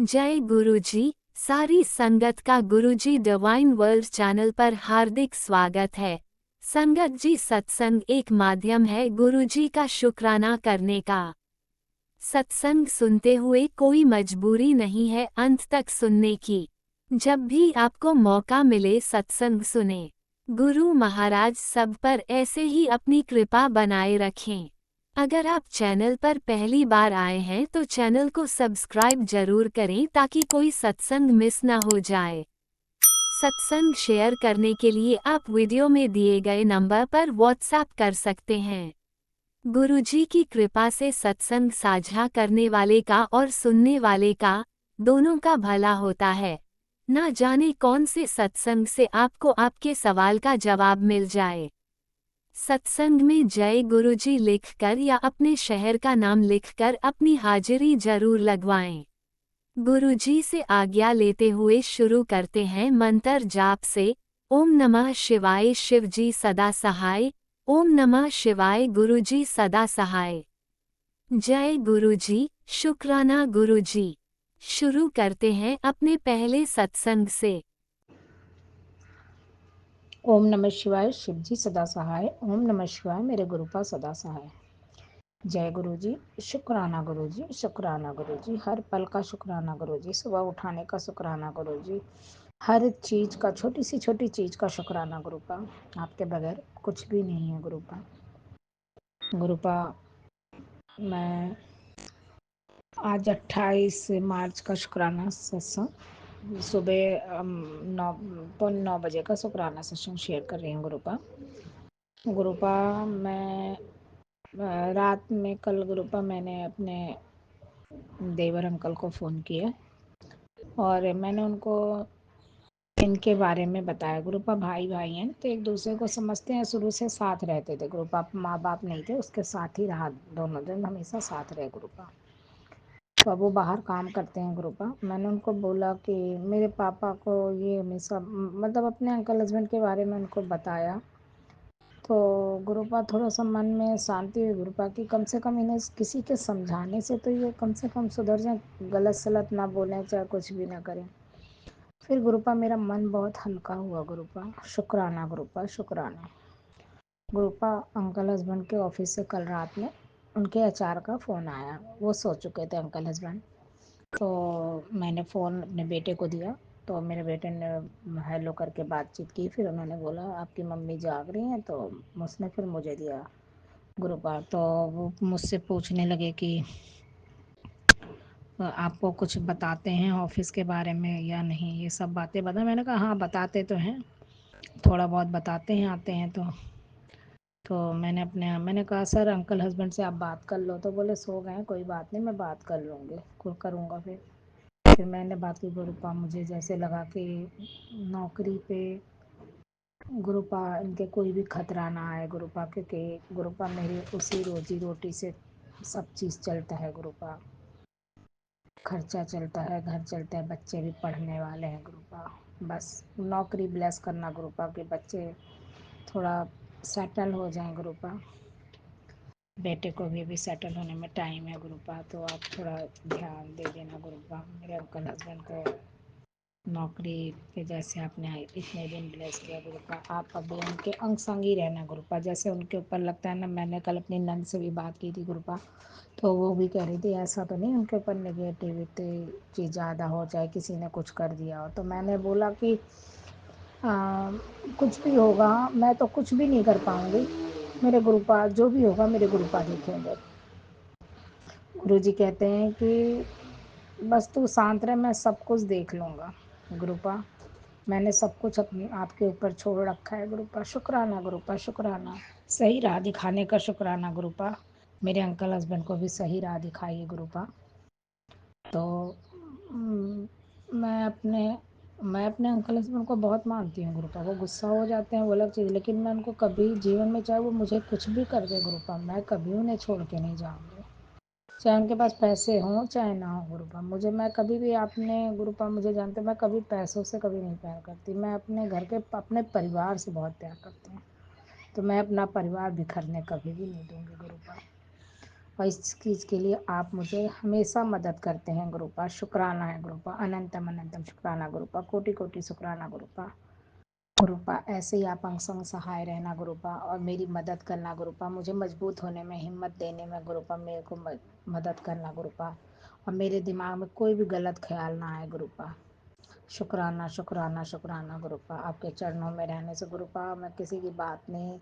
जय गुरुजी। सारी संगत का गुरुजी डिवाइन वर्ल्ड चैनल पर हार्दिक स्वागत है। संगत जी, सत्संग एक माध्यम है गुरुजी का शुक्राना करने का। सत्संग सुनते हुए कोई मजबूरी नहीं है अंत तक सुनने की। जब भी आपको मौका मिले सत्संग सुने। गुरु महाराज सब पर ऐसे ही अपनी कृपा बनाए रखें। अगर आप चैनल पर पहली बार आए हैं तो चैनल को सब्सक्राइब जरूर करें ताकि कोई सत्संग मिस ना हो जाए। सत्संग शेयर करने के लिए आप वीडियो में दिए गए नंबर पर व्हाट्सएप कर सकते हैं। गुरुजी की कृपा से सत्संग साझा करने वाले का और सुनने वाले का दोनों का भला होता है। ना जाने कौन से सत्संग से आपको आपके सवाल का जवाब मिल जाए। सत्संग में जय गुरुजी लिखकर या अपने शहर का नाम लिखकर अपनी हाजिरी जरूर लगवाएं। गुरुजी से आज्ञा लेते हुए शुरू करते हैं मंत्र जाप से। ओम नमः शिवाय शिवजी सदा सहाय। ओम नमः शिवाय गुरुजी सदा सहाय। जय गुरुजी, शुक्राना गुरुजी। शुरू करते हैं अपने पहले सत्संग से। ओम नमः शिवाय शिवजी सदा सहाय। ओम नमः शिवाय मेरे गुरुपा सदा सहाय। जय गुरुजी, शुक्राना गुरुजी, शुक्राना गुरुजी, हर पल का शुक्राना गुरुजी, सुबह उठाने का शुक्राना गुरुजी, हर चीज का, छोटी चीज का शुक्राना गुरुपा। आपके बगैर कुछ भी नहीं है गुरुपा। गुरुपा, मैं आज 28 मार्च का शुक्राना सत्संग सुबह 9 बजे का शुक्राना सत्संग शेयर कर रही हूँ गुरुपा। गुरुपा, मैं रात में कल गुरुपा मैंने अपने देवर अंकल को फ़ोन किया और मैंने उनको इनके बारे में बताया। गुरुपा भाई भाई हैं तो एक दूसरे को समझते हैं, शुरू से साथ रहते थे गुरुपा। माँ बाप नहीं थे, उसके साथ ही रहा, दोनों दिन हमेशा साथ रहे गुरुपा। तो अब वो बाहर काम करते हैं गुरुपा। मैंने उनको बोला कि मेरे पापा को ये हमेशा मतलब अपने अंकल हस्बैंड के बारे में उनको बताया। तो गुरुपा थोड़ा सा मन में शांति हुई गुरुपा की कम से कम इन्हें किसी के समझाने से तो ये कम से कम सुधर जाए, गलत सलत ना बोलें, चाहे कुछ भी ना करें। फिर गुरुपा मेरा मन बहुत हल्का हुआ गुरुपा। शुक्राना गुरुपा, शुक्राना गुरुपा। अंकल हस्बैंड के ऑफिस से कल रात में उनके एचआर का फ़ोन आया। वो सो चुके थे अंकल हस्बैंड। तो मैंने फ़ोन अपने बेटे को दिया तो मेरे बेटे ने हेलो करके बातचीत की। फिर उन्होंने बोला आपकी मम्मी जाग रही हैं, तो उसने फिर मुझे दिया गुरुपा। तो वो मुझसे पूछने लगे कि आपको कुछ बताते हैं ऑफिस के बारे में या नहीं, ये सब बातें बता। मैंने कहा हाँ बताते तो हैं, थोड़ा बहुत बताते हैं, आते हैं तो मैंने कहा सर अंकल हस्बैंड से आप बात कर लो। तो बोले सो गए, कोई बात नहीं, मैं बात कर लूँगी, करूँगा। फिर मैंने बात की गुरुपा। मुझे जैसे लगा कि नौकरी पे गुरुपा इनके कोई भी खतरा ना आए गुरुपा, क्योंकि गुरुपा मेरी उसी रोजी रोटी से सब चीज़ चलता है गुरुपा। खर्चा चलता है, घर चलता है, बच्चे भी पढ़ने वाले हैं गुरुपा। बस नौकरी ब्लेस करना गुरुपा के बच्चे थोड़ा सेटल हो जाएं गुरुपा। बेटे को भी अभी सेटल होने में टाइम है गुरुपा, तो आप थोड़ा ध्यान दे देना गुरुपा। मेरे अंकल हस्बैंड को नौकरी पे जैसे आपने इतने दिन ब्लेस किया गुरुपा, आप अभी उनके अंग संग ही रहना गुरुपा। जैसे उनके ऊपर लगता है ना, मैंने कल अपनी नंद से भी बात की थी गुरुपा, तो वो भी कह रही थी ऐसा तो नहीं उनके ऊपर नेगेटिविटी चीज़ ज़्यादा हो जाए, किसी ने कुछ कर दिया हो। तो मैंने बोला कि कुछ भी होगा, मैं तो कुछ भी नहीं कर पाऊँगी, मेरे गुरुपा जो भी होगा मेरे गुरुपा देखेंगे। गुरुजी कहते हैं कि बस तू शांत रह, मैं सब कुछ देख लूँगा गुरुपा। मैंने सब कुछ अपने आपके ऊपर छोड़ रखा है गुरुपा। शुक्राना गुरुपा, शुक्राना। सही राह दिखाने का शुक्राना गुरुपा। मेरे अंकल हस्बैंड को भी सही राह दिखाइए गुरुपा। तो मैं अपने मैं अपने अंकल हस्बैंड को बहुत मानती हूँ गुरुपा। वो गुस्सा हो जाते हैं वो अलग चीज़, लेकिन मैं उनको कभी जीवन में, चाहे वो मुझे कुछ भी कर दे गुरुपा, मैं कभी उन्हें छोड़ के नहीं जाऊँगी। चाहे उनके पास पैसे हों चाहे ना हो गुरुपा। मैं कभी भी, आपने गुरुपा मुझे जानते, मैं कभी पैसों से कभी नहीं प्यार करती। मैं अपने घर के, अपने परिवार से बहुत प्यार करती हूँ। तो मैं अपना परिवार बिखरने कभी भी नहीं दूंगी गुरुपा। और इस चीज़ के लिए आप मुझे हमेशा मदद करते हैं गुरुपा। शुक्राना है गुरुपा, अनंतम अनंतम शुक्राना गुरुपा, कोटि कोटि शुक्राना गुरुपा। गुरुपा ऐसे ही आप अंग संग सहाय रहना गुरुपा, और मेरी मदद करना गुरुपा, मुझे मजबूत होने में, हिम्मत देने में गुरुपा, मेरे को मदद करना गुरुपा, और मेरे दिमाग में कोई भी गलत ख्याल ना आए गुरुपा। शुक्राना शुक्राना शुक्राना गुरुपा। आपके चरणों में रहने से गुरुपा मैं किसी की बात नहीं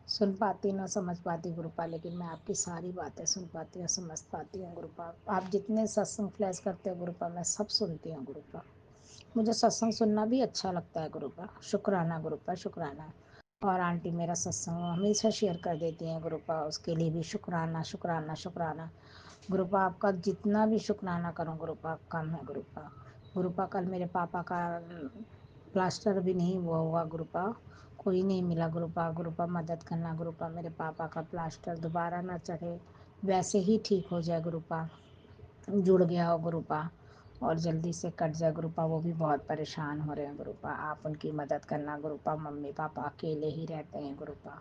सुन पाती, ना समझ पाती गुरुपा, लेकिन मैं आपकी सारी बातें सुन पाती हूँ, समझ पाती हूँ गुरुपा। आप जितने सत्संग फ्लैश करते हो गुरुपा, मैं सब सुनती हूँ गुरुपा। मुझे सत्संग सुनना भी अच्छा लगता है गुरुपा। शुक्राना गुरुपा, शुक्राना। और आंटी मेरा सत्संग हमेशा शेयर कर देती हैं गुरुपा, उसके लिए भी शुक्राना शुक्राना शुक्राना गुरुपा। आपका जितना भी शुक्राना करूँ गुरुपा कम है गुरुपा। गुरुपा कल मेरे पापा का प्लास्टर भी नहीं हुआ हुआ गुरुपा, कोई नहीं मिला गुरुपा। गुरुपा मदद करना गुरुपा, मेरे पापा का प्लास्टर दोबारा ना चढ़े, वैसे ही ठीक हो जाए गुरुपा, जुड़ गया हो गुरुपा, और जल्दी से कट जाए गुरुपा। वो भी बहुत परेशान हो रहे हैं गुरुपा, आप उनकी मदद करना गुरुपा। मम्मी पापा अकेले ही रहते हैं गुरुपा,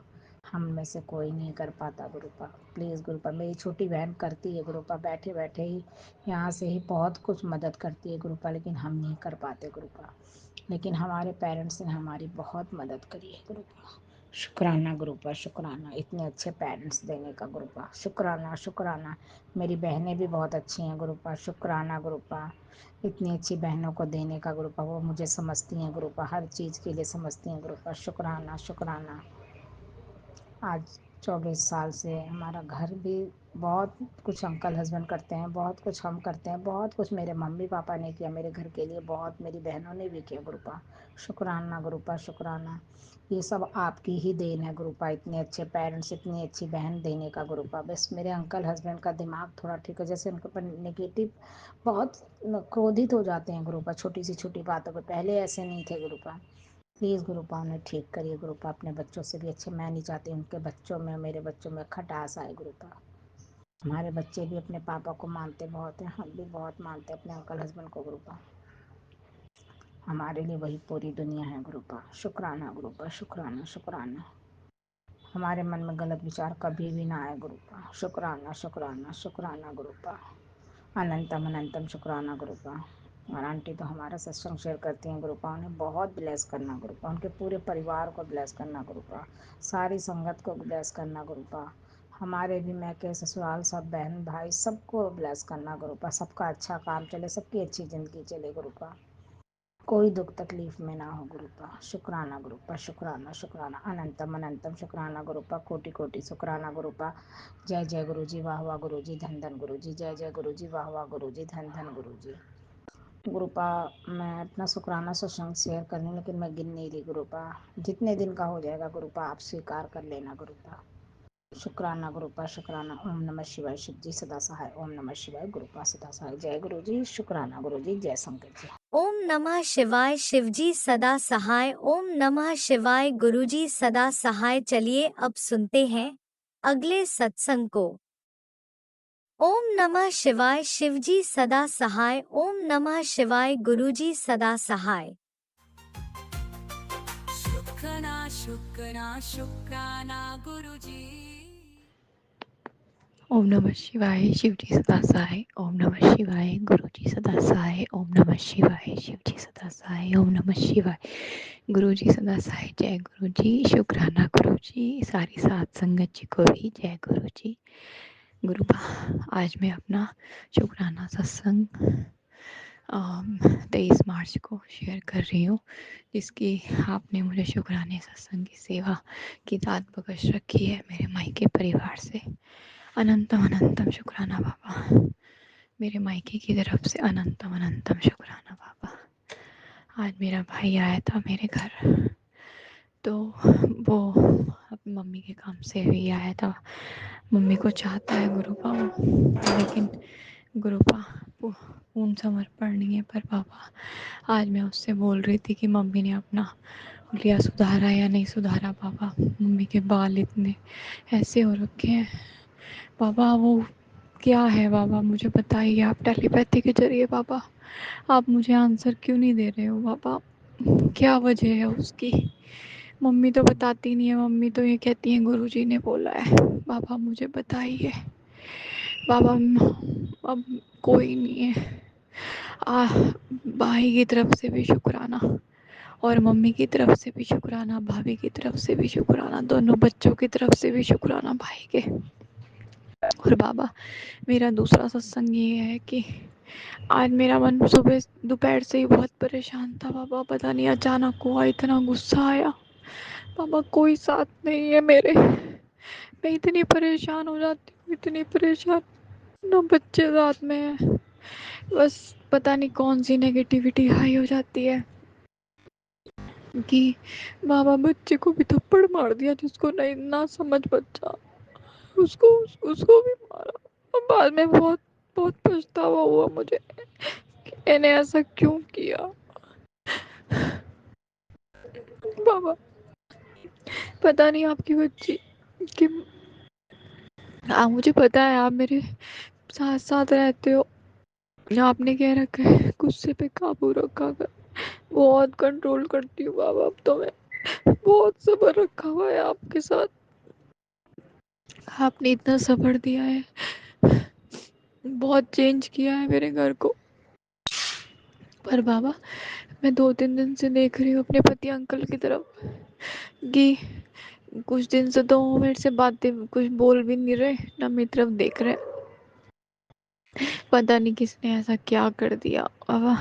हम में से कोई नहीं कर पाता गुरुपा। प्लीज़ गुरुपा, मेरी छोटी बहन करती है गुरुपा, बैठे बैठे ही यहाँ से ही बहुत कुछ मदद करती है गुरुपा, लेकिन हम नहीं कर पाते गुरुपा। लेकिन हमारे पेरेंट्स ने हमारी बहुत मदद करी है गुरुपा। शुक्राना गुरुपा, शुक्राना इतने अच्छे पेरेंट्स देने का गुरुपा। शुक्राना शुक्राना। मेरी बहनें भी बहुत अच्छी हैं गुरुपा। शुक्राना गुरुपा, इतनी अच्छी बहनों को देने का गुरुपा। वो मुझे समझती हैं गुरुपा, हर चीज़ के लिए समझती हैं गुरुपा। शुक्राना शुक्राना। आज 24 साल से हमारा घर भी, बहुत कुछ अंकल हस्बैंड करते हैं, बहुत कुछ हम करते हैं, बहुत कुछ मेरे मम्मी पापा ने किया मेरे घर के लिए, बहुत मेरी बहनों ने भी किया गुरुपा। शुक्राना गुरुपा, शुक्राना। ये सब आपकी ही देन है गुरुपा, इतने अच्छे पेरेंट्स, इतनी अच्छी बहन देने का गुरुपा। बस मेरे अंकल हस्बैंड का दिमाग थोड़ा ठीक है, जैसे उनके ऊपर नेगेटिव, बहुत क्रोधित हो जाते हैं गुरुपा छोटी सी छोटी बातों पर, पहले ऐसे नहीं थे गुरुपा। प्लीज़ गुरुपा उन्हें ठीक करिए गुरुपा, अपने बच्चों से भी अच्छे, मैं नहीं चाहती उनके बच्चों में, मेरे बच्चों में खटास आए गुरुपा। हमारे बच्चे भी अपने पापा को मानते बहुत हैं, हम भी बहुत मानते हैं अपने अंकल हस्बैंड को गुरुपा। हमारे लिए वही पूरी दुनिया है गुरुपा। शुक्राना गुरुपा, शुक्राना शुक्राना। हमारे मन में गलत विचार कभी भी ना आए गुरुपा। शुक्राना शुक्राना शुक्राना गुरुपा, अनंतम अनंतम शुक्राना गुरुपा। और आंटी तो हमारा सत्संग शेयर करती हैं गुरुपा, उन्हें बहुत ब्लेस करना गुरुपा, उनके पूरे परिवार को ब्लेस करना गुरुपा, सारी संगत को ब्लेस करना गुरुपा, हमारे भी मैं के ससुराल सब बहन भाई सबको ब्लेस करना गुरुपा, सबका अच्छा काम चले, सबकी अच्छी ज़िंदगी चले गुरुपा, कोई दुख तकलीफ में ना हो गुरुपा। शुक्राना गुरुपा, शुक्राना शुक्राना, अनंतम अनंतम शुक्राना गुरुपा, कोटि कोटि शुक्राना गुरुपा। जय जय गुरु जी, वाह वाह गुरु जी, धन धन गुरु जी, जय जय गुरु जी, वाह वाह गुरु जी, धन धन गुरु जी। गुरुपा मैं अपना शुक्राना सत्संग शेयर करनी, लेकिन मैं गिन नहीं रही गुरुपा, जितने दिन का हो जाएगा गुरुपा आप स्वीकार कर लेना गुरुपा। शुक्राना गुरुपा, शुक्राना। ओम नमः शिवाय, शिव जी सदा सहाय। ओम नमः शिवाय, गुरुपा सदा सहाय। जय गुरु जी, शुक्राना गुरु जी, जय शंकर जी। ओम नमः शिवाय, शिवजी सदा सहाय। ओम नमः शिवाय, गुरुजी सदा सहाय। चलिए अब सुनते हैं अगले सत्संग को। ओम नमः शिवाय, शिवजी सदा सहाय। ओम नमः शिवाय, गुरुजी सदा सहाय। शुक्राना शुक्राना शुक्राना गुरुजी। ओम नमः शिवाय, शिवजी सदा सहाय। ओम नमः शिवाय, गुरुजी सदा सहाय। ओम नमः शिवाय, शिवजी सदा सहाय। ओम नमः शिवाय, गुरुजी सदा सहाय। जय गुरुजी, शुक्राना गुरुजी, सारी सात संगत जी को भी जय गुरुजी। गुरुपा आज मैं अपना शुक्राना सत्संग 23 मार्च को शेयर कर रही हूँ, जिसकी आपने मुझे शुक्राने सत्संग की सेवा की दात बख्श रखी है मेरे मायके परिवार से। अनंतम अनंतम शुक्राना बाबा, मेरे मायके की तरफ से अनंतम अनंतम शुक्राना बाबा। आज मेरा भाई आया था मेरे घर, तो वो अपनी मम्मी के काम से भी आया था। मम्मी को चाहता है गुरुपा वो, लेकिन गुरुपा पूर्ण समर्पण नहीं है। पर पापा आज मैं उससे बोल रही थी कि मम्मी ने अपना लिया सुधारा या नहीं सुधारा। पापा मम्मी के बाल इतने ऐसे हो रखे हैं पापा, वो क्या है पापा, मुझे बताइए आप टेलीपैथी के जरिए। पापा आप मुझे आंसर क्यों नहीं दे रहे हो पापा, क्या वजह है उसकी। मम्मी तो बताती नहीं है, मम्मी तो ये कहती है गुरुजी ने बोला है। पापा मुझे बताइए। बाबा अब कोई नहीं है। आ भाई की तरफ से भी शुक्राना, और मम्मी की तरफ से भी शुक्राना, भाभी की तरफ से भी शुक्राना, दोनों बच्चों की तरफ से भी शुक्राना भाई के। और बाबा, मेरा दूसरा सत्संग ये है कि आज मेरा मन सुबह दोपहर से ही बहुत परेशान था बाबा। पता नहीं अचानक हुआ, इतना गुस्सा आया बाबा। कोई साथ नहीं है मेरे, मैं इतनी परेशान हो जाती हूँ, इतनी परेशान। ना बच्चे साथ में है, बस पता नहीं कौन सी नेगेटिविटी हाई हो जाती है कि बाबा बच्चे को भी थप्पड़ मार दिया, जिसको नहीं ना समझ बच्चा, उसको उसको भी मारा। और बाद में बहुत बहुत पछतावा हुआ मुझे कि मैंने ऐसा क्यों किया। बाबा पता नहीं आपकी बच्ची कि मुझे पता है आप मेरे साथ साथ रहते हो। आपने कह रखा है गुस्से पे काबू रखा कर, बहुत कंट्रोल करती हूँ बाबा। अब तो मैं बहुत सब्र रखा हुआ है आपके साथ, आपने इतना सब्र दिया है, बहुत चेंज किया है मेरे घर को। पर बाबा, मैं 2-3 दिन से देख रही हूँ अपने पति अंकल की तरफ कि कुछ दिन से तो वो मेरे से बातें कुछ बोल भी नहीं रहे, ना मेरी तरफ देख रहे। पता नहीं किसने ऐसा क्या कर दिया बाबा।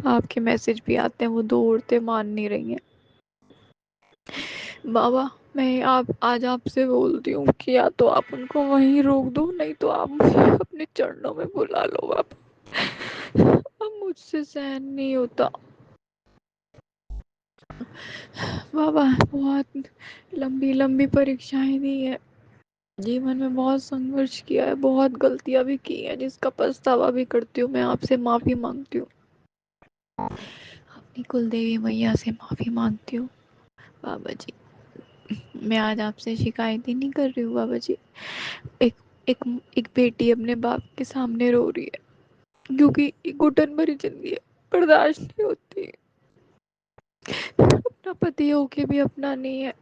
आपके मैसेज भी आते हैं, वो दो औरतें मान नहीं रही हैं बाबा। मैं आप आज आपसे बोलती हूँ कि या तो आप उनको वहीं रोक दो, नहीं तो आप मुझे अपने चरणों में बुला लो बाबा। अब मुझसे सहन नहीं होता बाबा। बहुत लंबी लंबी परीक्षाएं दी है, जीवन में बहुत संघर्ष किया है, बहुत गलतियां भी की है, जिसका पछतावा भी करती हूँ। मैं आपसे माफी मांगती हूँ, अपनी कुल देवी मैया से माफी मांगती हूँ बाबा जी। मैं आज आपसे शिकायत ही नहीं कर रही हूँ बाबा जी। एक एक एक बेटी अपने बाप के सामने रो रही है क्योंकि घुटन भरी जिंदगी है, बर्दाश्त नहीं होती। अपना पति होके भी अपना नहीं है,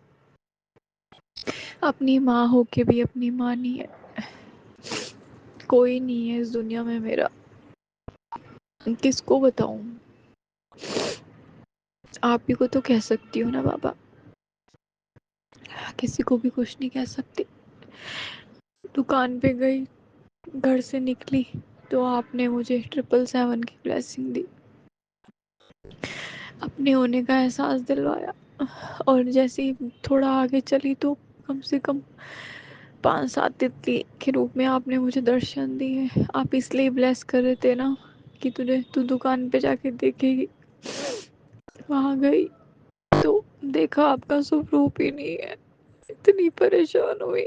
अपनी माँ होके भी अपनी माँ नहीं है, कोई नहीं है इस दुनिया में मेरा। किसको बताऊं? आप ही को तो कह सकती हूँ ना बाबा, किसी को भी कुछ नहीं कह सकती। दुकान पे गई, घर से निकली तो आपने मुझे 777 की ब्लेसिंग दी, अपने होने का एहसास दिलवाया। और जैसे ही थोड़ा आगे चली तो कम से कम 5-7 तितली के रूप में आपने मुझे दर्शन दिए। आप इसलिए ब्लेस कर रहे थे ना कि तू दुकान पे जाके देखेगी। वहां गई तो देखा आपका स्वरूप ही नहीं है। इतनी परेशान हुई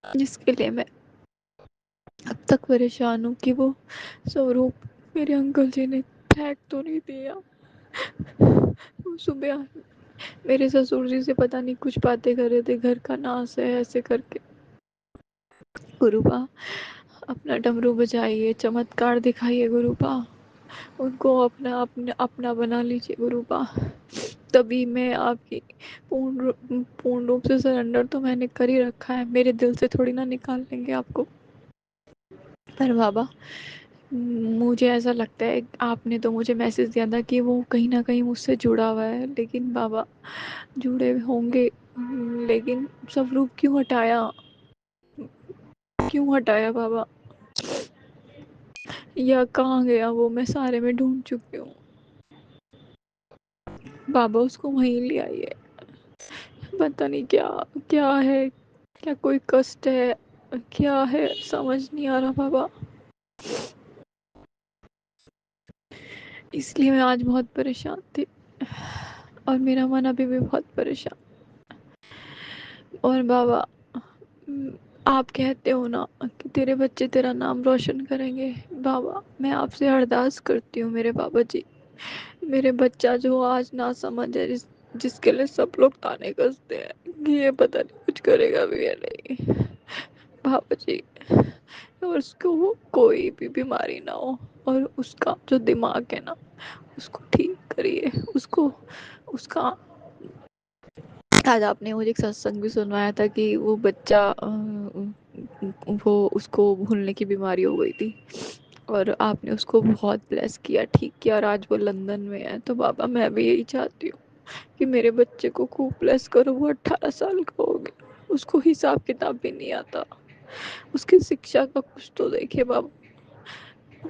जिसके लिए मैं अब तक परेशान हूँ कि वो स्वरूप मेरे अंकल जी ने फेंक तो नहीं दिया। वो सुबह मेरे ससुर जी से पता नहीं कुछ बातें कर रहे थे, घर का नाश है ऐसे करके। गुरुबा अपना डमरू बजाइए, चमत्कार दिखाइए गुरुबा, उनको अपना बना लीजिए गुरुबा। तभी मैं आपकी पूर्ण रूप से सरेंडर तो मैंने कर ही रखा है, मेरे दिल से थोड़ी ना निकाल लेंगे आपको। पर बाबा, मुझे ऐसा लगता है आपने तो मुझे मैसेज दिया था कि वो कहीं ना कहीं मुझसे जुड़ा हुआ है, लेकिन बाबा जुड़े होंगे, लेकिन स्वरूप क्यों हटाया? क्यों हटाया बाबा? या कहाँ गया वो? मैं सारे में ढूंढ चुकी हूँ बाबा, उसको वहीं ले आइए। पता नहीं क्या क्या है, क्या कोई कष्ट है, क्या है समझ नहीं आ रहा बाबा। इसलिए मैं आज बहुत परेशान थी, और मेरा मन अभी भी बहुत परेशान। और बाबा, आप कहते हो ना कि तेरे बच्चे तेरा नाम रोशन करेंगे। बाबा मैं आपसे अरदास करती हूँ मेरे बाबा जी, मेरे बच्चा जो आज ना समझ है, जिसके लिए सब लोग ताने कसते हैं कि ये पता नहीं कुछ करेगा भी या नहीं बाबा जी, और उसको वो कोई भी बीमारी ना हो, और उसका जो दिमाग है ना उसको ठीक करिए। उसको उसका आज आपने मुझे एक सत्संग भी सुनवाया था कि वो बच्चा वो उसको भूलने की बीमारी हो गई थी और आपने उसको बहुत ब्लेस किया, ठीक किया, और आज वो लंदन में है। तो बाबा मैं भी यही चाहती हूँ कि मेरे बच्चे को खूब ब्लेस करो। वो 18 साल का हो गया, उसको हिसाब किताब भी नहीं आता, उसकी शिक्षा का कुछ तो देखे बाबा,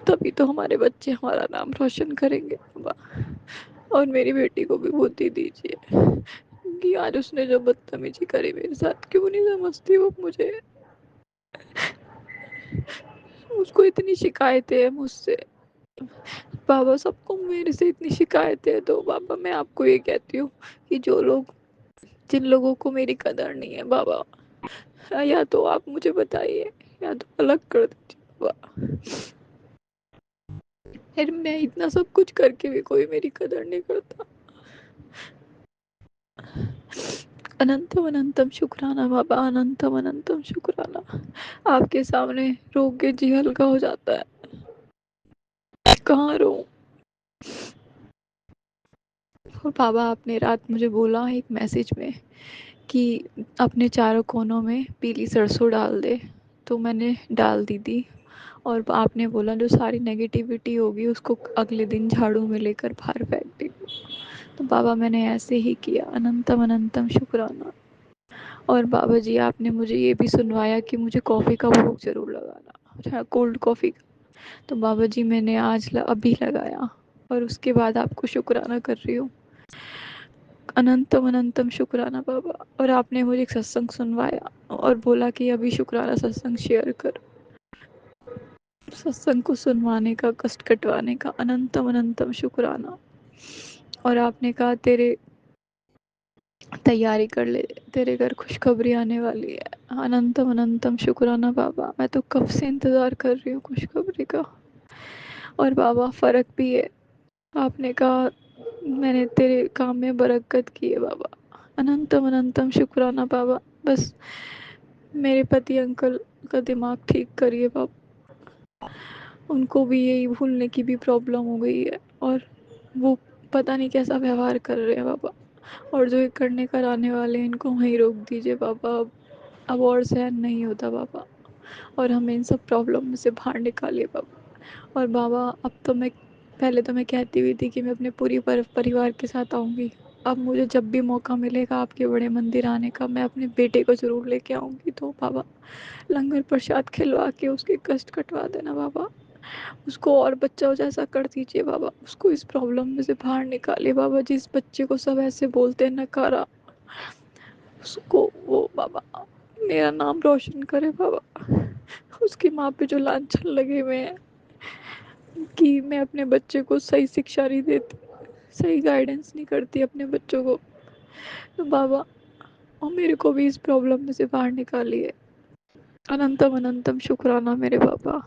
तभी तो हमारे बच्चे हमारा नाम रोशन करेंगे बाबा। और मेरी बेटी को भी बुद्धि दीजिए कि आज उसने जो बदतमीजी करी मेरे साथ, क्यों नहीं समझती वो मुझे। उसको इतनी शिकायतें हैं मुझसे बाबा, सबको मेरे से इतनी शिकायतें हैं। तो बाबा मैं आपको ये कहती हूँ कि जो लोग, जिन लोगों को मेरी कदर नहीं है बाबा, या तो आप मुझे बताइए या तो अलग कर दीजिए बाबा। फिर मैं इतना सब कुछ करके भी कोई मेरी कदर नहीं करता। अनंतम अनंतम शुक्राना बाबा, अनंतम अनंतम शुक्राना। आपके सामने रो के जी हल्का हो जाता है, कहाँ रो। और बाबा आपने रात मुझे बोला एक मैसेज में कि अपने चारों कोनों में पीली सरसों डाल दे, तो मैंने डाल दी थी। और आपने बोला जो सारी नेगेटिविटी होगी उसको अगले दिन झाड़ू में लेकर बाहर फेंक दी। तो बाबा मैंने ऐसे ही किया, अनंतम अनंतम शुक्राना। और बाबा जी आपने मुझे ये भी सुनवाया कि मुझे कॉफ़ी का भोग ज़रूर लगाना, कोल्ड कॉफ़ी का। तो बाबा जी मैंने अभी लगाया और उसके बाद आपको शुक्राना कर रही हूँ। अनंतम अनंतम शुक्राना बाबा। और आपने मुझे एक सत्संग सुनवाया और बोला कि अभी शुक्राना सत्संग शेयर कर। सत्संग को सुनवाने का, कष्ट कटवाने का अनंतम अनंतम शुक्राना। और आपने कहा तेरे तैयारी कर ले, तेरे घर खुशखबरी आने वाली है। अनंतम अनंतम शुक्राना बाबा, मैं तो कब से इंतज़ार कर रही हूँ खुशखबरी का। और बाबा फ़र्क भी है, आपने कहा मैंने तेरे काम में बरकत की है बाबा। अनंतम अनंतम शुक्राना बाबा। बस मेरे पति अंकल का दिमाग ठीक करिए बाबा, उनको भी यही भूलने की भी प्रॉब्लम हो गई है और वो पता नहीं कैसा व्यवहार कर रहे हैं बाबा। और जो ये करने कराने वाले हैं इनको वहीं रोक दीजिए बाबा। अब और सहन नहीं होता बाबा, और हमें इन सब प्रॉब्लम में से बाहर निकालिए बाबा। और बाबा अब तो मैं, पहले तो मैं कहती हुई थी कि मैं अपने पूरी परिवार के साथ आऊँगी। अब मुझे जब भी मौका मिलेगा आपके बड़े मंदिर आने का, मैं अपने बेटे को ज़रूर लेके आऊँगी। तो बाबा लंगर प्रसाद खिलवा के उसके कष्ट कटवा देना बाबा, उसको और बच्चा जैसा कर दीजिए बाबा, उसको इस प्रॉब्लम में से बाहर निकालिए बाबा। जिस बच्चे को सब ऐसे बोलते हैं नकारा, उसको वो बाबा मेरा नाम रोशन करे बाबा। उसकी माँ पे जो लांछन लगे हुए हैं कि मैं अपने बच्चे को सही शिक्षा नहीं देती, सही गाइडेंस नहीं करती अपने बच्चों को, तो बाबा और मेरे को भी इस प्रॉब्लम में से बाहर निकालिए। अनंतम अनंतम शुक्राना मेरे बाबा।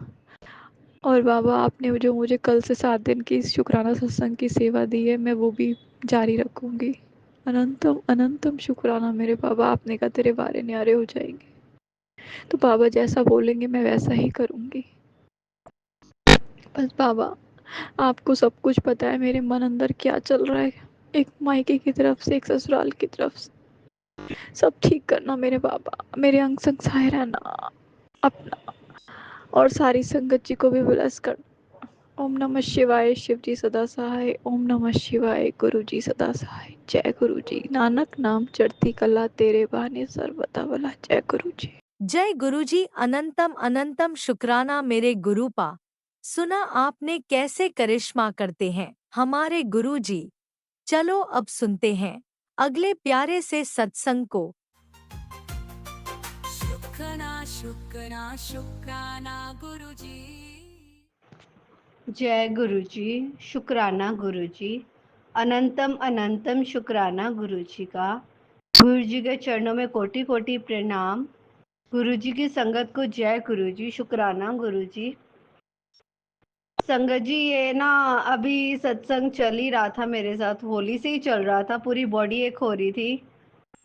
और बाबा आपने जो मुझे कल से 7 दिन की शुक्राना सत्संग की सेवा दी है, मैं वो भी जारी रखूँगी। अनंतम अनंतम शुक्राना मेरे बाबा। आपने कहा तेरे वारे न्यारे हो जाएंगे, तो बाबा जैसा बोलेंगे मैं वैसा ही करूँगी। बस बाबा आपको सब कुछ पता है मेरे मन अंदर क्या चल रहा है, एक मायके की तरफ से, एक ससुराल की तरफ से। सब ठीक करना मेरे बाबा, मेरे अंग संग सहाय रहना अपना, और सारी संगत जी को भी ब्लेस करना। ओम नमः शिवाय, शिव जी सदा सहाय। ओम नमः शिवाय, गुरु जी सदा सहाय। जय गुरु जी। नानक नाम चढ़ती कला, तेरे बहाने सर्वदा भला। जय गुरु जी। जय गुरुजी। अनंतम अनंतम शुक्राना मेरे गुरुपा। सुना आपने कैसे करिश्मा करते हैं हमारे गुरुजी। चलो अब सुनते हैं अगले प्यारे से सत्संग को। शुक्राना शुक्राना शुक्राना गुरुजी। जय गुरु जी। शुक्राना गुरु जी। अनंतम अनंतम शुक्राना गुरु जी का। गुरु जी के चरणों में कोटि कोटि प्रणाम। गुरु जी की संगत को जय गुरु जी। शुक्राना गुरु जी। संगत जी ये ना अभी सत्संग चल ही रहा था मेरे साथ, होली से ही चल रहा था, पूरी बॉडी एक हो रही थी।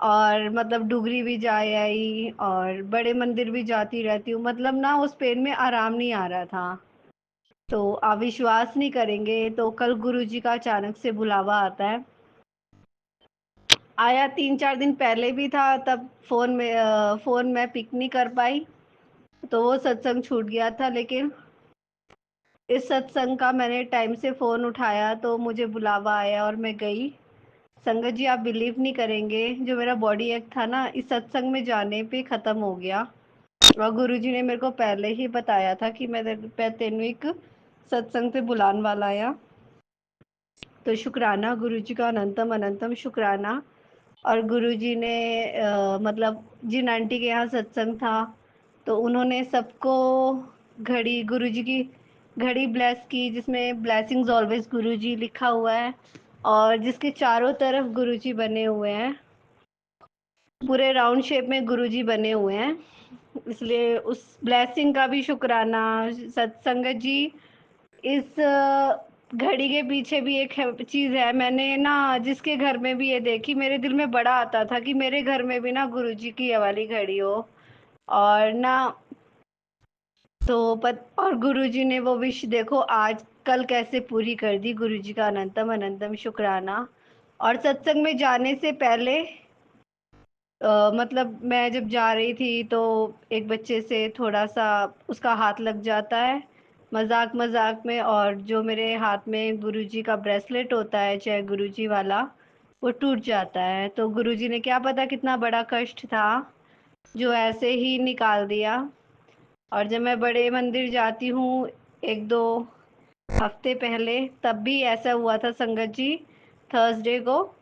और मतलब डुगरी भी जा आई और बड़े मंदिर भी जाती रहती हूँ, मतलब ना उस पेन में आराम नहीं आ रहा था। तो आप विश्वास नहीं करेंगे, तो कल गुरुजी का अचानक से बुलावा आता है। आया 3-4 दिन पहले भी था, तब फोन में मैं पिक नहीं कर पाई। तो वो सत्संग छूट गया था। लेकिन इस सत्संग का मैंने टाइम से फ़ोन उठाया तो मुझे बुलावा आया और मैं गई। संगत जी, आप बिलीव नहीं करेंगे, जो मेरा बॉडी एक था ना, इस सत्संग में जाने पे ख़त्म हो गया। और गुरुजी ने मेरे को पहले ही बताया था कि मैं तेनू एक सत्संग पे बुलाने वाला आया। तो शुक्राना गुरुजी का, अनंतम अनंतम शुक्राना। और गुरुजी ने मतलब जिन आंटी के यहाँ सत्संग था तो उन्होंने सबको घड़ी, गुरुजी की घड़ी ब्लेस की, जिसमें ब्लेसिंग्स ऑलवेज गुरुजी लिखा हुआ है और जिसके चारों तरफ गुरुजी बने हुए हैं, पूरे राउंड शेप में गुरुजी बने हुए हैं। इसलिए उस ब्लेसिंग का भी शुक्राना। सत्संगत जी, इस घड़ी के पीछे भी एक चीज़ है। मैंने ना जिसके घर में भी ये देखी, मेरे दिल में बड़ा आता था कि मेरे घर में भी ना गुरुजी की ये वाली घड़ी हो। और ना तो और गुरुजी ने वो विश देखो आज कल कैसे पूरी कर दी। गुरुजी का अनंतम अनंतम शुक्राना। और सत्संग में जाने से पहले मतलब मैं जब जा रही थी तो एक बच्चे से थोड़ा सा उसका हाथ लग जाता है मजाक मजाक में, और जो मेरे हाथ में गुरुजी का ब्रेसलेट होता है चाहे गुरुजी वाला, वो टूट जाता है। तो गुरुजी ने क्या पता कितना बड़ा कष्ट था जो ऐसे ही निकाल दिया। और जब मैं बड़े मंदिर जाती हूँ एक दो हफ्ते पहले, तब भी ऐसा हुआ था संगत जी। थर्सडे को,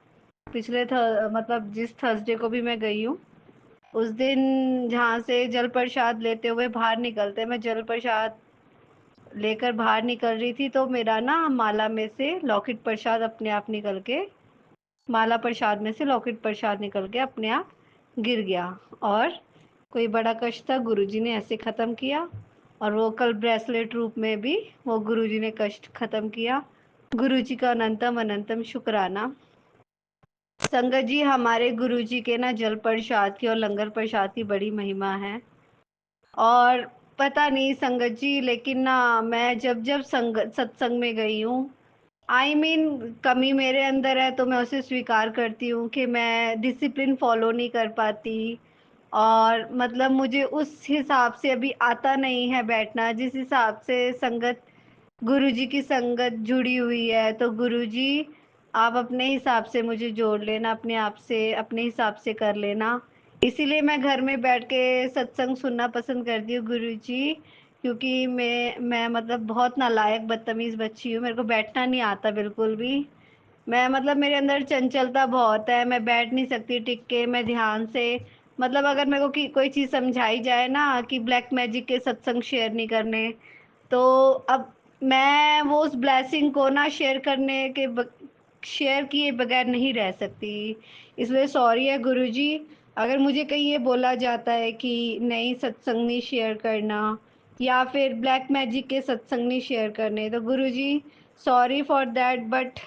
मतलब जिस थर्सडे को भी मैं गई हूँ, उस दिन जहाँ से जल प्रसाद लेते हुए बाहर निकलते, मैं जल प्रसाद लेकर बाहर निकल रही थी तो मेरा ना माला में से लॉकेट प्रसाद अपने आप निकल के, माला प्रसाद में से लॉकेट प्रसाद निकल के अपने आप गिर गया। और कोई बड़ा कष्ट था, गुरुजी ने ऐसे ख़त्म किया। और वो कल ब्रेसलेट रूप में भी वो गुरुजी ने कष्ट ख़त्म किया। गुरुजी का अनंतम अनंतम शुक्राना। संगत जी, हमारे गुरुजी के ना जल प्रसाद की और लंगर प्रसाद की बड़ी महिमा है। और पता नहीं संगत जी, लेकिन ना मैं जब जब सत्संग में गई हूँ, कमी मेरे अंदर है तो मैं उसे स्वीकार करती हूँ कि मैं डिसिप्लिन फॉलो नहीं कर पाती। और मतलब मुझे उस हिसाब से अभी आता नहीं है बैठना जिस हिसाब से संगत, गुरुजी की संगत जुड़ी हुई है। तो गुरुजी, आप अपने हिसाब से मुझे जोड़ लेना, अपने आप से अपने हिसाब से कर लेना। इसीलिए मैं घर में बैठ के सत्संग सुनना पसंद करती हूँ गुरुजी, क्योंकि मैं मतलब बहुत नालायक बदतमीज़ बच्ची हूँ, मेरे को बैठना नहीं आता बिल्कुल भी। मैं मतलब मेरे अंदर चंचलता बहुत है, मैं बैठ नहीं सकती टिक के, मैं ध्यान से, मतलब अगर मेरे को कोई चीज़ समझाई जाए ना कि ब्लैक मैजिक के सत्संग शेयर नहीं करने, तो अब मैं वो उस ब्लेसिंग को ना शेयर किए बगैर नहीं रह सकती। इसलिए सॉरी है गुरुजी, अगर मुझे कहीं ये बोला जाता है कि नहीं सत्संग नहीं शेयर करना या फिर ब्लैक मैजिक के सत्संग नहीं शेयर करने, तो गुरुजी सॉरी फॉर दैट। बट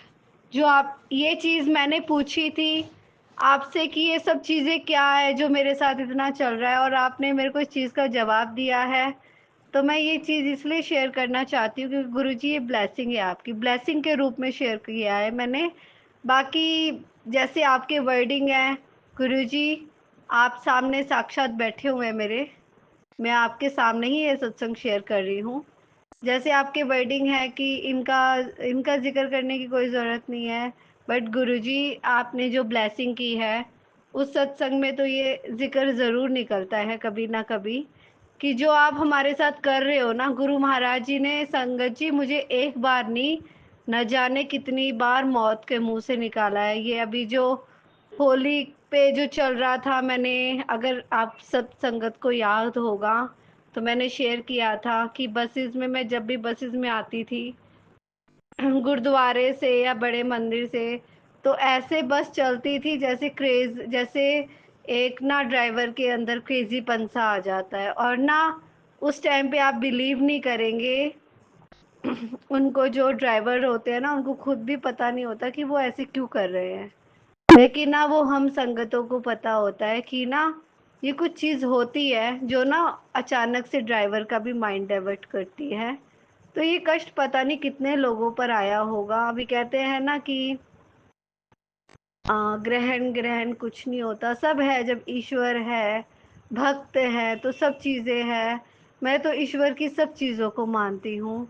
जो आप ये चीज़ मैंने पूछी थी आपसे कि ये सब चीज़ें क्या है जो मेरे साथ इतना चल रहा है, और आपने मेरे को इस चीज़ का जवाब दिया है, तो मैं ये चीज़ इसलिए शेयर करना चाहती हूँ क्योंकि गुरुजी ये ब्लेसिंग है, आपकी ब्लेसिंग के रूप में शेयर किया है मैंने। बाकी जैसे आपके वर्डिंग है गुरुजी, आप सामने साक्षात बैठे हुए हैं मेरे, मैं आपके सामने ही ये सत्संग शेयर कर रही हूँ। जैसे आपके वर्डिंग है कि इनका इनका जिक्र करने की कोई ज़रूरत नहीं है, बट गुरुजी आपने जो ब्लेसिंग की है उस सत्संग में तो ये जिक्र ज़रूर निकलता है कभी ना कभी, कि जो आप हमारे साथ कर रहे हो ना, गुरु महाराज जी ने संगत जी मुझे एक बार नहीं, न जाने कितनी बार मौत के मुंह से निकाला है। ये अभी जो होली पे जो चल रहा था, मैंने, अगर आप सब संगत को याद होगा तो मैंने शेयर किया था कि बसेस में, मैं जब भी बसेस में आती थी गुरुद्वारे से या बड़े मंदिर से, तो ऐसे बस चलती थी जैसे क्रेज, जैसे एक ना ड्राइवर के अंदर क्रेजी पंसा आ जाता है। और ना उस टाइम पे आप बिलीव नहीं करेंगे उनको, जो ड्राइवर होते हैं ना, उनको खुद भी पता नहीं होता कि वो ऐसे क्यों कर रहे हैं, लेकिन ना वो हम संगतों को पता होता है कि ना ये कुछ चीज़ होती है जो ना अचानक से ड्राइवर का भी माइंड डाइवर्ट करती है। तो ये कष्ट पता नहीं कितने लोगों पर आया होगा। अभी कहते हैं ना कि ग्रहण ग्रहण कुछ नहीं होता, सब है जब ईश्वर है, भक्त है तो सब चीज़ें हैं। मैं तो ईश्वर की सब चीज़ों को मानती हूँ,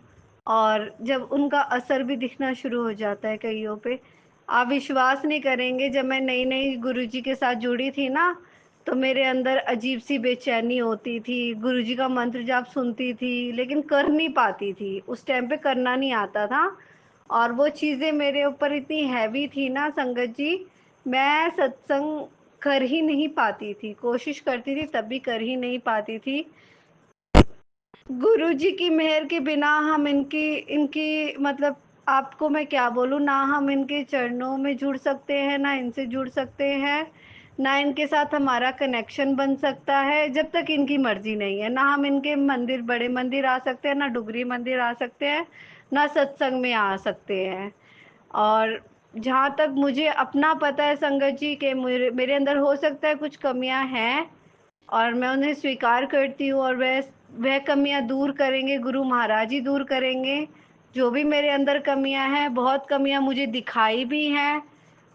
और जब उनका असर भी दिखना शुरू हो जाता है कईयों पे, आप विश्वास नहीं करेंगे, जब मैं नई-नई गुरुजी के साथ जुड़ी थी ना, तो मेरे अंदर अजीब-सी बेचैनी होती थी, गुरुजी का मंत्र जाप सुनती थी, लेकिन कर नहीं पाती थी, उस टाइम पे करना नहीं आता था, और वो चीज़ें मेरे ऊपर इतनी हैवी थी ना संगत जी, मैं सत्संग कर ही नहीं पाती थी, कोशिश करती थी तब भी कर ही नहीं पाती थी। गुरुजी की मेहर के बिना हम इनकी इनकी मतलब आपको मैं क्या बोलूँ, ना हम इनके चरणों में जुड़ सकते हैं, ना इनसे जुड़ सकते हैं, ना इनके साथ हमारा कनेक्शन बन सकता है, जब तक इनकी मर्ज़ी नहीं है। ना हम इनके मंदिर, बड़े मंदिर आ सकते हैं, ना डुगरी मंदिर आ सकते हैं, ना सत्संग में आ सकते हैं। और जहाँ तक मुझे अपना पता है संगत जी, के मेरे मेरे अंदर हो सकता है कुछ कमियाँ हैं, और मैं उन्हें स्वीकार करती हूँ, और वह कमियाँ दूर करेंगे, गुरु महाराज ही दूर करेंगे। जो भी मेरे अंदर कमियाँ हैं, बहुत कमियाँ मुझे दिखाई भी हैं,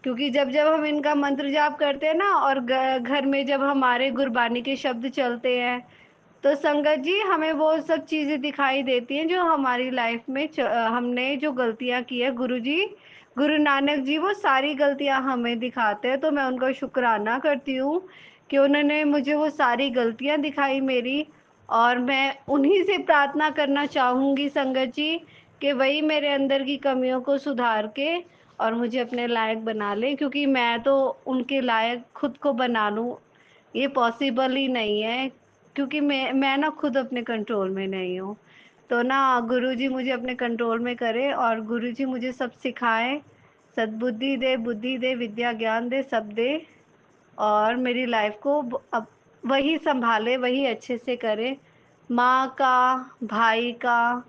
क्योंकि जब-जब हम इनका मंत्र जाप करते हैं ना, और घर में जब हमारे गुरबानी के शब्द चलते हैं, तो संगत जी हमें वो सब चीज़ें दिखाई देती हैं जो हमारी लाइफ में हमने जो गलतियाँ की है, गुरु नानक जी वो सारी गलतियाँ हमें दिखाते हैं, तो मैं उनका शुक्राना करती हूँ कि उन्होंने मुझे वो सारी गलतियाँ दिखाई मेरी, और मैं उन्हीं से प्रार्थना करना चाहूँगी संगत जी कि वही मेरे अंदर की कमियों को सुधार के और मुझे अपने लायक बना लें, क्योंकि मैं तो उनके लायक खुद को बना लूँ, ये पॉसिबल ही नहीं है, क्योंकि मैं ना खुद अपने कंट्रोल में नहीं हूँ। तो ना गुरुजी मुझे अपने कंट्रोल में करे, और गुरुजी मुझे सब सिखाएँ, सद्बुद्धि दे, बुद्धि दे, विद्या ज्ञान दे, सब दे, और मेरी लाइफ को अब वही सँभाले, वही अच्छे से करे। माँ का, भाई का,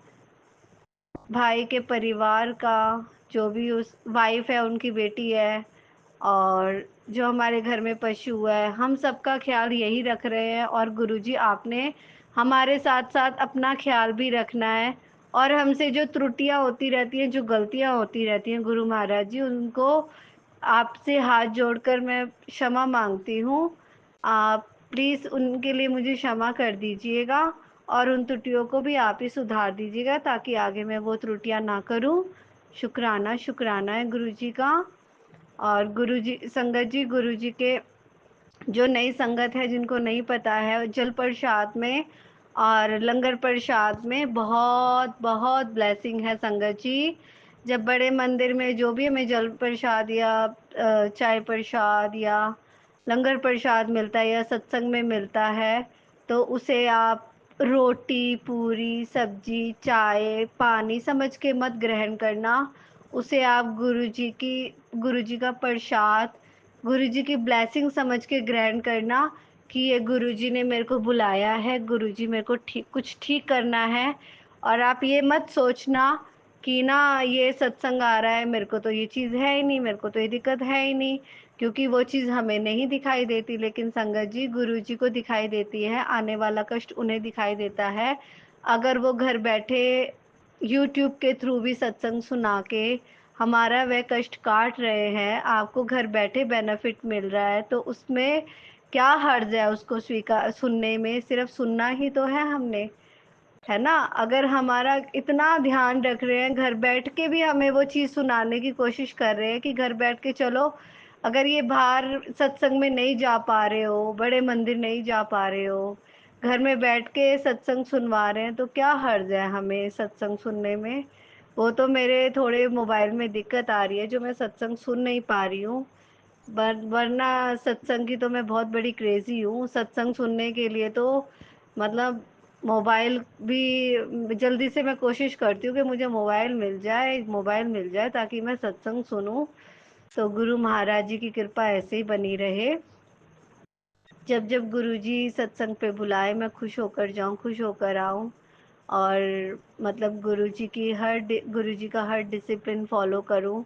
भाई के परिवार का, जो भी उस वाइफ़ है, उनकी बेटी है, और जो हमारे घर में पशु है, हम सबका ख़्याल यही रख रहे हैं, और गुरुजी आपने हमारे साथ-साथ अपना ख़्याल भी रखना है, और हमसे जो त्रुटियाँ होती रहती हैं, जो गलतियाँ होती रहती हैं, गुरु महाराज जी उनको आपसे हाथ जोड़कर मैं क्षमा माँगती हूँ। आप प्लीज़ उनके लिए मुझे क्षमा कर दीजिएगा, और उन त्रुटियों को भी आप ही सुधार दीजिएगा, ताकि आगे मैं वो त्रुटियाँ ना करूँ। शुक्राना, शुक्राना है गुरुजी का। और गुरुजी संगत जी, गुरुजी के जो नई संगत है, जिनको नहीं पता है, जल प्रसाद में और लंगर प्रसाद में बहुत बहुत ब्लेसिंग है संगत जी। जब बड़े मंदिर में जो भी हमें जल प्रसाद या चाय प्रसाद या लंगर प्रसाद मिलता है या सत्संग में मिलता है, तो उसे आप रोटी, पूरी, सब्जी, चाय, पानी समझ के मत ग्रहण करना। उसे आप गुरुजी का प्रसाद, गुरुजी की ब्लेसिंग समझ के ग्रहण करना, कि ये गुरुजी ने मेरे को बुलाया है, गुरुजी मेरे को कुछ ठीक करना है। और आप ये मत सोचना कि ना ये सत्संग आ रहा है, मेरे को तो ये चीज़ है ही नहीं, मेरे को तो ये दिक्कत है ही नहीं, क्योंकि वो चीज़ हमें नहीं दिखाई देती, लेकिन संगत जी गुरुजी को दिखाई देती है, आने वाला कष्ट उन्हें दिखाई देता है। अगर वो घर बैठे यूट्यूब के थ्रू भी सत्संग सुना के हमारा वह कष्ट काट रहे हैं, आपको घर बैठे बेनिफिट मिल रहा है, तो उसमें क्या हर्ज है उसको स्वीकार सुनने में? सिर्फ सुनना ही तो है हमने, है ना? अगर हमारा इतना ध्यान रख रहे हैं, घर बैठ के भी हमें वो चीज़ सुनाने की कोशिश कर रहे हैं कि घर बैठ के चलो, अगर ये बाहर सत्संग में नहीं जा पा रहे हो, बड़े मंदिर नहीं जा पा रहे हो, घर में बैठ के सत्संग सुनवा रहे हैं, तो क्या हर्ज है हमें सत्संग सुनने में? वो तो मेरे थोड़े मोबाइल में दिक्कत आ रही है, जो मैं सत्संग सुन नहीं पा रही हूँ। वरना सत्संग की तो मैं बहुत बड़ी क्रेज़ी हूँ। सत्संग सुनने के लिए तो मतलब मोबाइल भी जल्दी से मैं कोशिश करती हूँ कि मुझे मोबाइल मिल जाए ताकि मैं सत्संग सुनूँ। तो गुरु महाराज जी की कृपा ऐसे ही बनी रहे। जब-जब गुरुजी सत्संग पे बुलाए, मैं खुश होकर जाऊँ, खुश होकर आऊँ, और मतलब गुरुजी का हर डिसिप्लिन फ़ॉलो करूँ।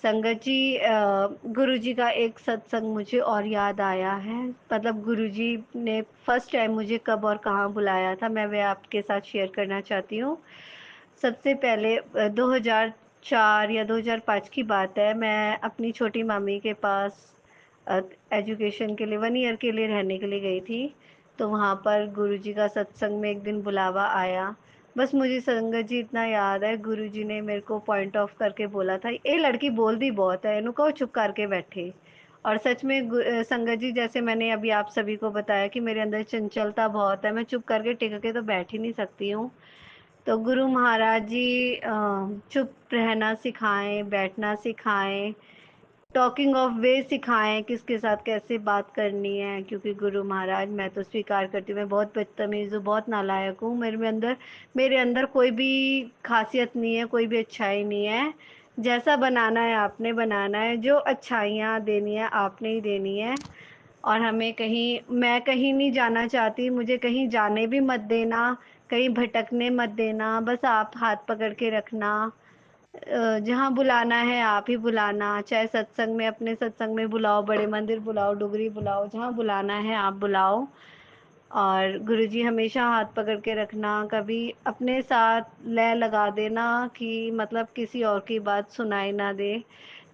संगत जी गुरुजी का एक सत्संग मुझे और याद आया है, मतलब गुरुजी ने फर्स्ट टाइम मुझे कब और कहाँ बुलाया था, मैं वह आपके साथ शेयर करना चाहती हूँ। सबसे पहले 2004 या 2005 की बात है, मैं अपनी छोटी मामी के पास एजुकेशन के लिए 1 ईयर के लिए रहने के लिए गई थी। तो वहाँ पर गुरुजी का सत्संग में एक दिन बुलावा आया। बस मुझे संगत जी इतना याद है, गुरुजी ने मेरे को पॉइंट ऑफ करके बोला था, ये लड़की बोलती बहुत है, इनको कहो चुप करके बैठे। और सच में संगत जी, जैसे मैंने अभी आप सभी को बताया कि मेरे अंदर चंचलता बहुत है, मैं चुप करके टिक के तो बैठ ही नहीं सकती हूँ। तो गुरु महाराज जी चुप रहना सिखाएं, बैठना सिखाएं, टॉकिंग ऑफ वे सिखाएं, किसके साथ कैसे बात करनी है। क्योंकि गुरु महाराज, मैं तो स्वीकार करती हूँ, मैं बहुत बदतमीज़ हूँ, बहुत नालायक हूँ। मेरे अंदर कोई भी खासियत नहीं है, कोई भी अच्छाई नहीं है। जैसा बनाना है आपने बनाना है, जो अच्छाइयाँ देनी है आपने ही देनी है। और मैं कहीं नहीं जाना चाहती, मुझे कहीं जाने भी मत देना, कहीं भटकने मत देना, बस आप हाथ पकड़ के रखना। जहाँ बुलाना है आप ही बुलाना, चाहे सत्संग में, अपने सत्संग में बुलाओ, बड़े मंदिर बुलाओ, डुगरी बुलाओ, जहाँ बुलाना है आप बुलाओ। और गुरुजी हमेशा हाथ पकड़ के रखना, कभी अपने साथ लय लगा देना कि मतलब किसी और की बात सुनाई ना दे,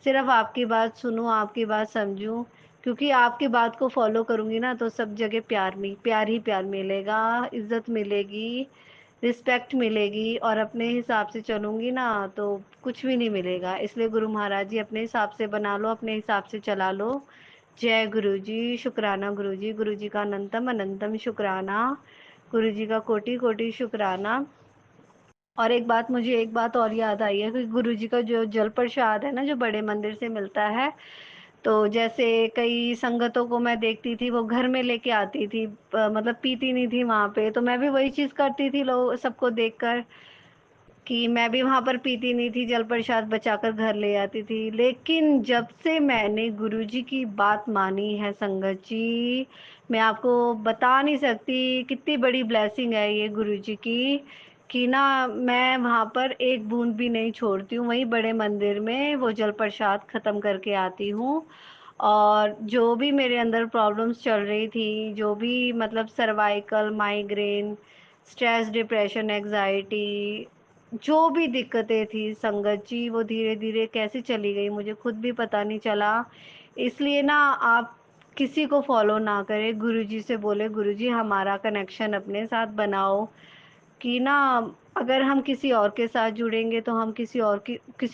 सिर्फ आपकी बात सुनूं, आपकी बात समझूं। क्योंकि आपकी बात को फॉलो करूंगी ना, तो सब जगह प्यार ही प्यार मिलेगा, इज्जत मिलेगी, रिस्पेक्ट मिलेगी। और अपने हिसाब से चलूंगी ना तो कुछ भी नहीं मिलेगा। इसलिए गुरु महाराज जी, अपने हिसाब से बना लो, अपने हिसाब से चला लो। जय गुरु जी, शुक्राना गुरु जी, गुरु जी का अनंतम अनंतम शुक्राना, गुरु जी का कोटि कोटि शुक्राना। और एक बात और याद आई है कि गुरु जी का जो जल प्रसाद है ना, जो बड़े मंदिर से मिलता है, तो जैसे कई संगतों को मैं देखती थी, वो घर में लेके आती थी, मतलब पीती नहीं थी वहाँ पे, तो मैं भी वही चीज़ करती थी, लोग सबको देखकर, कि मैं भी वहाँ पर पीती नहीं थी, जल प्रसाद बचाकर घर ले आती थी। लेकिन जब से मैंने गुरुजी की बात मानी है संगत जी, मैं आपको बता नहीं सकती कितनी बड़ी ब्लेसिंग है ये गुरुजी की, कि ना मैं वहाँ पर एक बूंद भी नहीं छोड़ती हूँ, वहीं बड़े मंदिर में वो जल प्रसाद ख़त्म करके आती हूँ। और जो भी मेरे अंदर प्रॉब्लम्स चल रही थी, जो भी मतलब cervical, migraine, stress, depression, anxiety, जो भी दिक्कतें थी संगत जी, वो धीरे धीरे कैसे चली गई मुझे खुद भी पता नहीं चला। इसलिए ना आप किसी को फॉलो ना करें, गुरुजी से बोले, गुरुजी हमारा कनेक्शन अपने साथ बनाओ। कि ना अगर हम किसी और के साथ जुड़ेंगे तो हम किसी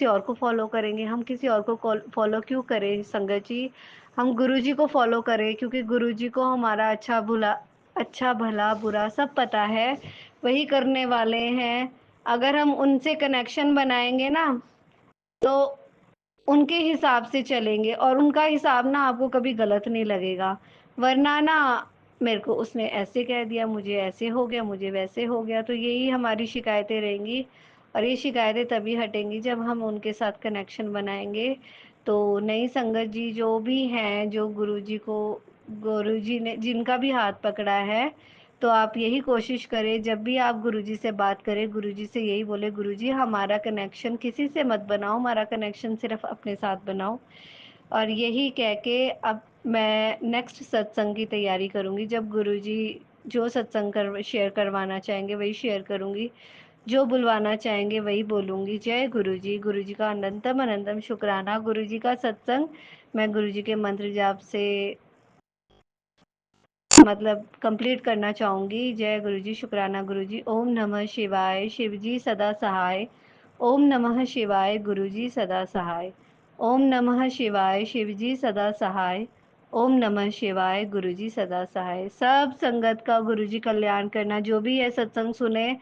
और को फॉलो करेंगे, हम किसी और को फॉलो क्यों करें संगत जी। हम गुरुजी को फॉलो करें, क्योंकि गुरुजी को हमारा अच्छा भला बुरा सब पता है, वही करने वाले हैं। अगर हम उनसे कनेक्शन बनाएंगे ना, तो उनके हिसाब से चलेंगे, और उनका हिसाब ना आपको कभी गलत नहीं लगेगा। वरना ना, मेरे को उसने ऐसे कह दिया, मुझे ऐसे हो गया, मुझे वैसे हो गया, तो यही हमारी शिकायतें रहेंगी। और ये शिकायतें तभी हटेंगी जब हम उनके साथ कनेक्शन बनाएंगे। तो नई संगत जी जो भी हैं, जो गुरुजी ने जिनका भी हाथ पकड़ा है, तो आप यही कोशिश करें, जब भी आप गुरुजी से बात करें, गुरुजी से यही बोले, गुरुजी हमारा कनेक्शन किसी से मत बनाओ, हमारा कनेक्शन सिर्फ अपने साथ बनाओ। और यही कह के अब मैं नेक्स्ट सत्संग की तैयारी करूँगी, जब गुरुजी जो सत्संग शेयर करवाना चाहेंगे वही शेयर करूँगी, जो बुलवाना चाहेंगे वही बोलूँगी। जय गुरुजी, गुरुजी का अनंतम अनंतम शुक्राना। गुरुजी का सत्संग मैं गुरुजी के मंत्र जाप से मतलब कंप्लीट करना चाहूँगी। जय गुरुजी, शुक्राना गुरुजी। ओम नमः शिवाय, शिवजी सदा सहाय। ओम नमः शिवाय, गुरुजी सदा सहाय। ओम नमः शिवाय, शिवजी सदा सहाय। ओम नमः शिवाय, गुरुजी सदा सहाय। सब संगत का गुरुजी कल्याण करना, जो भी है सत्संग सुने,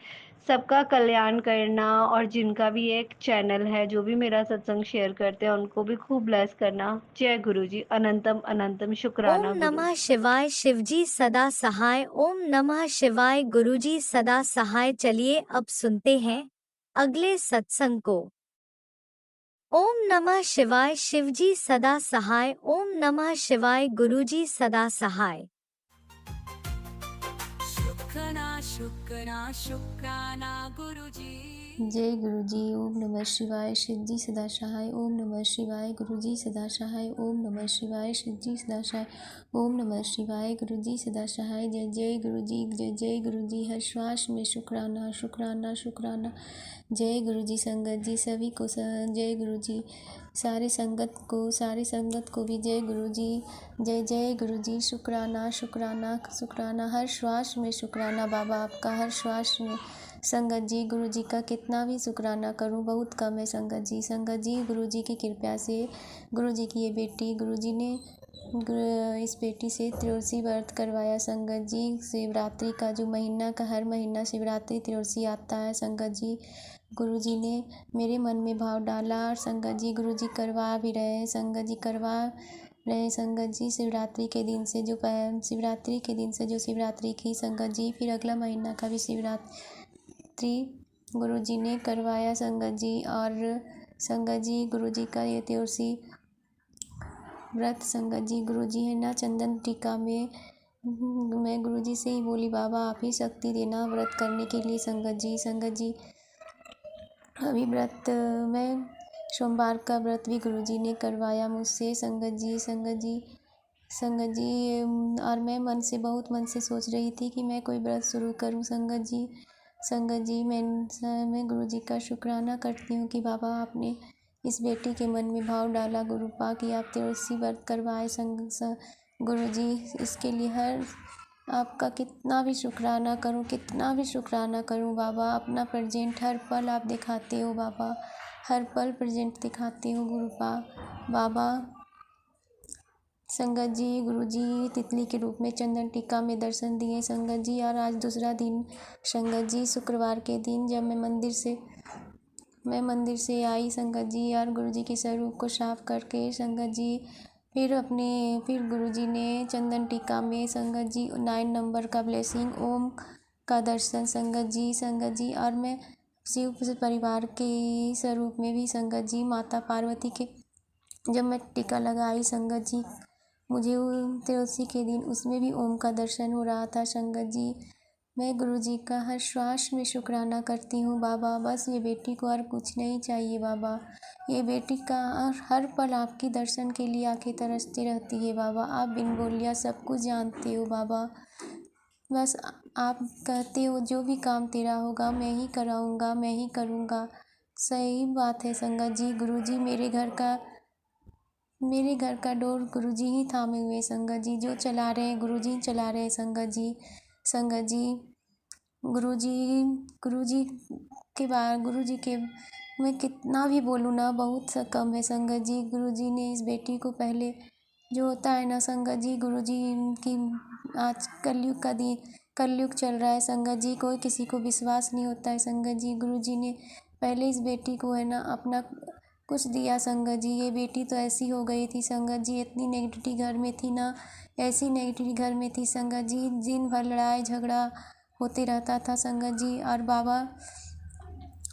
सबका कल्याण करना। और जिनका भी एक चैनल है, जो भी मेरा सत्संग शेयर करते हैं, उनको भी खूब ब्लेस करना। जय गुरुजी, अनंतम अनंतम शुक्राना ओम गुरु। नमः शिवाय, शिवजी सदा सहाय। ओम नमः शिवाय, गुरुजी सदा सहाय। चलिए अब सुनते हैं अगले सत्संग को। ओम नमः शिवाय, शिवजी सदा सहाय। ओम नमः शिवाय, गुरुजी सदा सहाय। शुक्राना शुक्राना शुक्राना गुरुजी। जय गुरु जी। ओम नमः शिवाय। शिव जी सदा सहाय। ओम नमः शिवाय। गुरु जी सदा सहाय। ओम नमः शिवाय। शिव जी सदा सहाय। ओम नमः शिवाय। गुरु जी सदा सहाय। जय जय गुरु जी। जय जय गुरु जी। हर श्वास में शुक्राना शुक्राना शुक्राना। जय गुरु जी। संगत जी सभी को जय गुरु जी। सारी संगत को भी जय गुरु जी। जय जय गुरु जी। शुक्राना शुक्राना शुक्राना। हर श्वास में शुक्राना बाबा आपका। हर श्वास में संगत जी। गुरु जी का कितना भी शुक्राना करूं बहुत कम है संगत जी। संगत जी गुरु जी की कृपा से गुरु जी की ये बेटी गुरु जी ने इस बेटी से त्रयोदशी व्रत करवाया संगत जी। शिवरात्रि का जो महीना का हर महीना शिवरात्रि त्रयोदशी आता है संगत जी। गुरु जी ने मेरे मन में भाव डाला और संगत जी गुरु जी करवा भी रहे हैं। संगत जी करवा रहे संगत जी। शिवरात्रि के दिन से जो शिवरात्रि की संगत जी फिर अगला महीना का भी शिवरात्रि गुरु जी ने करवाया संगत जी। और संगत जी गुरु जी का ये त्रयोदशी व्रत संगत जी गुरु जी है ना चंदन टीका में मैं गुरु जी से ही बोली बाबा आप ही शक्ति देना व्रत करने के लिए संगत जी। संगत जी अभी व्रत मैं सोमवार का व्रत भी गुरु जी ने करवाया मुझसे संगत जी। संगत जी और मैं बहुत मन से सोच रही थी कि मैं कोई व्रत शुरू करूं संगत जी। संगत जी मैं गुरु जी का शुक्राना करती हूँ कि बाबा आपने इस बेटी के मन में भाव डाला गुरुपा कि आप त्रयोदशी व्रत करवाए गुरु जी। इसके लिए हर आपका कितना भी शुक्राना करूं बाबा। अपना प्रेजेंट हर पल आप दिखाते हो बाबा। हर पल प्रेजेंट दिखाते हो गुरुपा बाबा। संगत जी गुरु जी तितली के रूप में चंदन टीका में दर्शन दिए संगत जी। और आज दूसरा दिन संगत जी शुक्रवार के दिन जब मैं मंदिर से आई संगत जी और गुरु जी के स्वरूप को साफ करके संगत जी फिर गुरु जी ने चंदन टीका में संगत जी 9 नंबर का ब्लेसिंग ओम का दर्शन संगत जी। और मैं शिव परिवार के स्वरूप में भी संगत जी माता पार्वती के जब मैं टीका लगाई संगत जी मुझे त्रयोदशी के दिन उसमें भी ओम का दर्शन हो रहा था संगत जी। मैं गुरु जी का हर श्वास में शुक्राना करती हूँ बाबा। बस ये बेटी को और कुछ नहीं चाहिए बाबा। ये बेटी का हर पल आपके दर्शन के लिए आंखें तरसती रहती है बाबा। आप बिन बोलिया सब कुछ जानते हो बाबा। बस आप कहते हो जो भी काम तेरा होगा मैं ही कराऊँगा मैं ही करूँगा। सही बात है संगत जी। गुरु जी मेरे घर का डोर गुरु जी ही थामे हुए संगत जी। जो चला रहे हैं गुरु जी चला रहे हैं संगत जी। संगत जी गुरु जी के मैं कितना भी बोलूँ ना बहुत सा कम है संगत जी। गुरु जी ने इस बेटी को पहले जो होता है ना संगत जी गुरु जी की आज कलयुग चल रहा है संगत जी। कोई किसी को विश्वास नहीं होता है संगत जी। गुरु जी ने पहले इस बेटी को है ना अपना कुछ दिया संगत जी। ये बेटी तो ऐसी हो गई थी संगत जी। इतनी नेगेटिविटी घर में थी ना ऐसी नेगेटिविटी घर में थी संगत जी। दिन भर लड़ाई झगड़ा होते रहता था संगत जी। और बाबा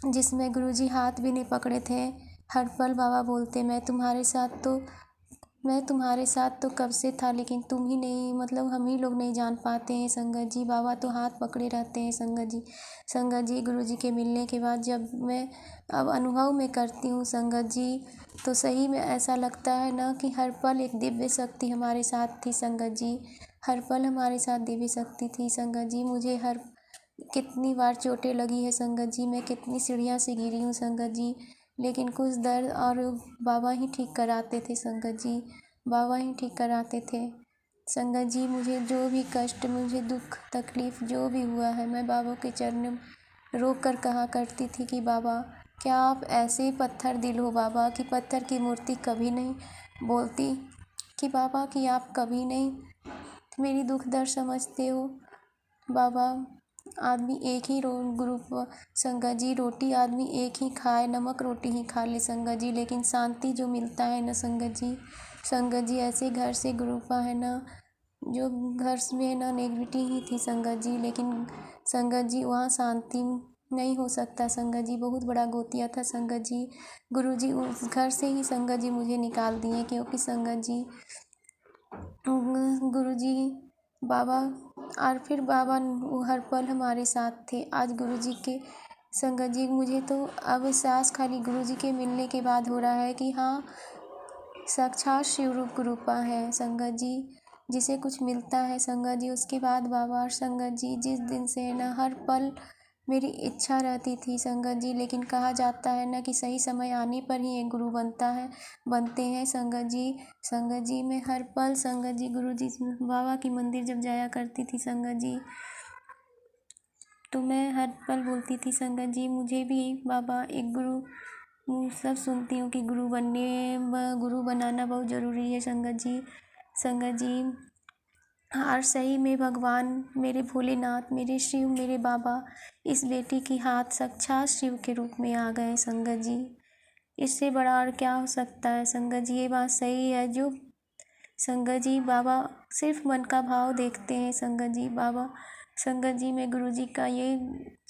जिसमें गुरु जी हाथ भी नहीं पकड़े थे हर पल बाबा बोलते मैं तुम्हारे साथ तो कब से था लेकिन तुम ही नहीं मतलब हम ही लोग नहीं जान पाते हैं संगत जी। बाबा तो हाथ पकड़े रहते हैं संगत जी गुरु जी के मिलने के बाद जब मैं अब अनुभव में करती हूँ संगत जी तो सही में ऐसा लगता है ना कि हर पल एक दिव्य शक्ति हमारे साथ थी संगत जी। हर पल हमारे साथ दिव्य शक्ति थी संगत जी। मुझे कितनी बार चोटें लगी है संगत जी। मैं कितनी सीढ़ियाँ से गिरी हूँ संगत जी। लेकिन कुछ दर्द और बाबा ही ठीक कराते थे संगत जी। बाबा ही ठीक कराते थे संगत जी। मुझे जो भी कष्ट मुझे दुख तकलीफ़ जो भी हुआ है मैं बाबा के चरणों में रोक कर कहा करती थी कि बाबा क्या आप ऐसे पत्थर दिल हो बाबा कि पत्थर की मूर्ति कभी नहीं बोलती कि बाबा कि आप कभी नहीं मेरी दुख दर्द समझते हो बाबा। आदमी एक ही ग्रुप संगत जी रोटी आदमी एक ही खाए नमक रोटी ही खा ले संगत जी। लेकिन शांति जो मिलता है ना संगत जी ऐसे घर से ग्रुपा है ना जो घर में ना नेगेटिविटी ही थी संगत जी। लेकिन संगत जी वहाँ शांति नहीं हो सकता संगत जी। बहुत बड़ा गोतिया था संगत जी। गुरु जी उस घर से ही संगत जी मुझे निकाल दिए क्योंकि संगत जी गुरु जी बाबा और फिर बाबा हर पल हमारे साथ थे। आज गुरु जी के संगत जी मुझे तो अब एहसास खाली गुरुजी के मिलने के बाद हो रहा है कि हाँ, साक्षात शिव रूप गुरुपा है संगत जी। जिसे कुछ मिलता है संगत जी उसके बाद बाबा। और संगत जी जिस दिन से ना हर पल मेरी इच्छा रहती थी संगत जी, लेकिन कहा जाता है ना कि सही समय आने पर ही एक गुरु बनते हैं संगत जी। संगत जी मैं हर पल संगत जी गुरुजी बाबा की मंदिर जब जाया करती थी संगत जी, तो मैं हर पल बोलती थी संगत जी मुझे भी बाबा एक गुरु, सब सुनती हूँ कि गुरु बनाना बहुत ज़रूरी है संगत जी। संगत जी और सही में भगवान मेरे भोलेनाथ, मेरे शिव, मेरे बाबा इस बेटी की हाथ साक्षात शिव के रूप में आ गए संगत जी। इससे बड़ा और क्या हो सकता है संगत जी। ये बात सही है जो संगत जी बाबा सिर्फ मन का भाव देखते हैं संगत जी। बाबा संगत जी मैं गुरुजी का ये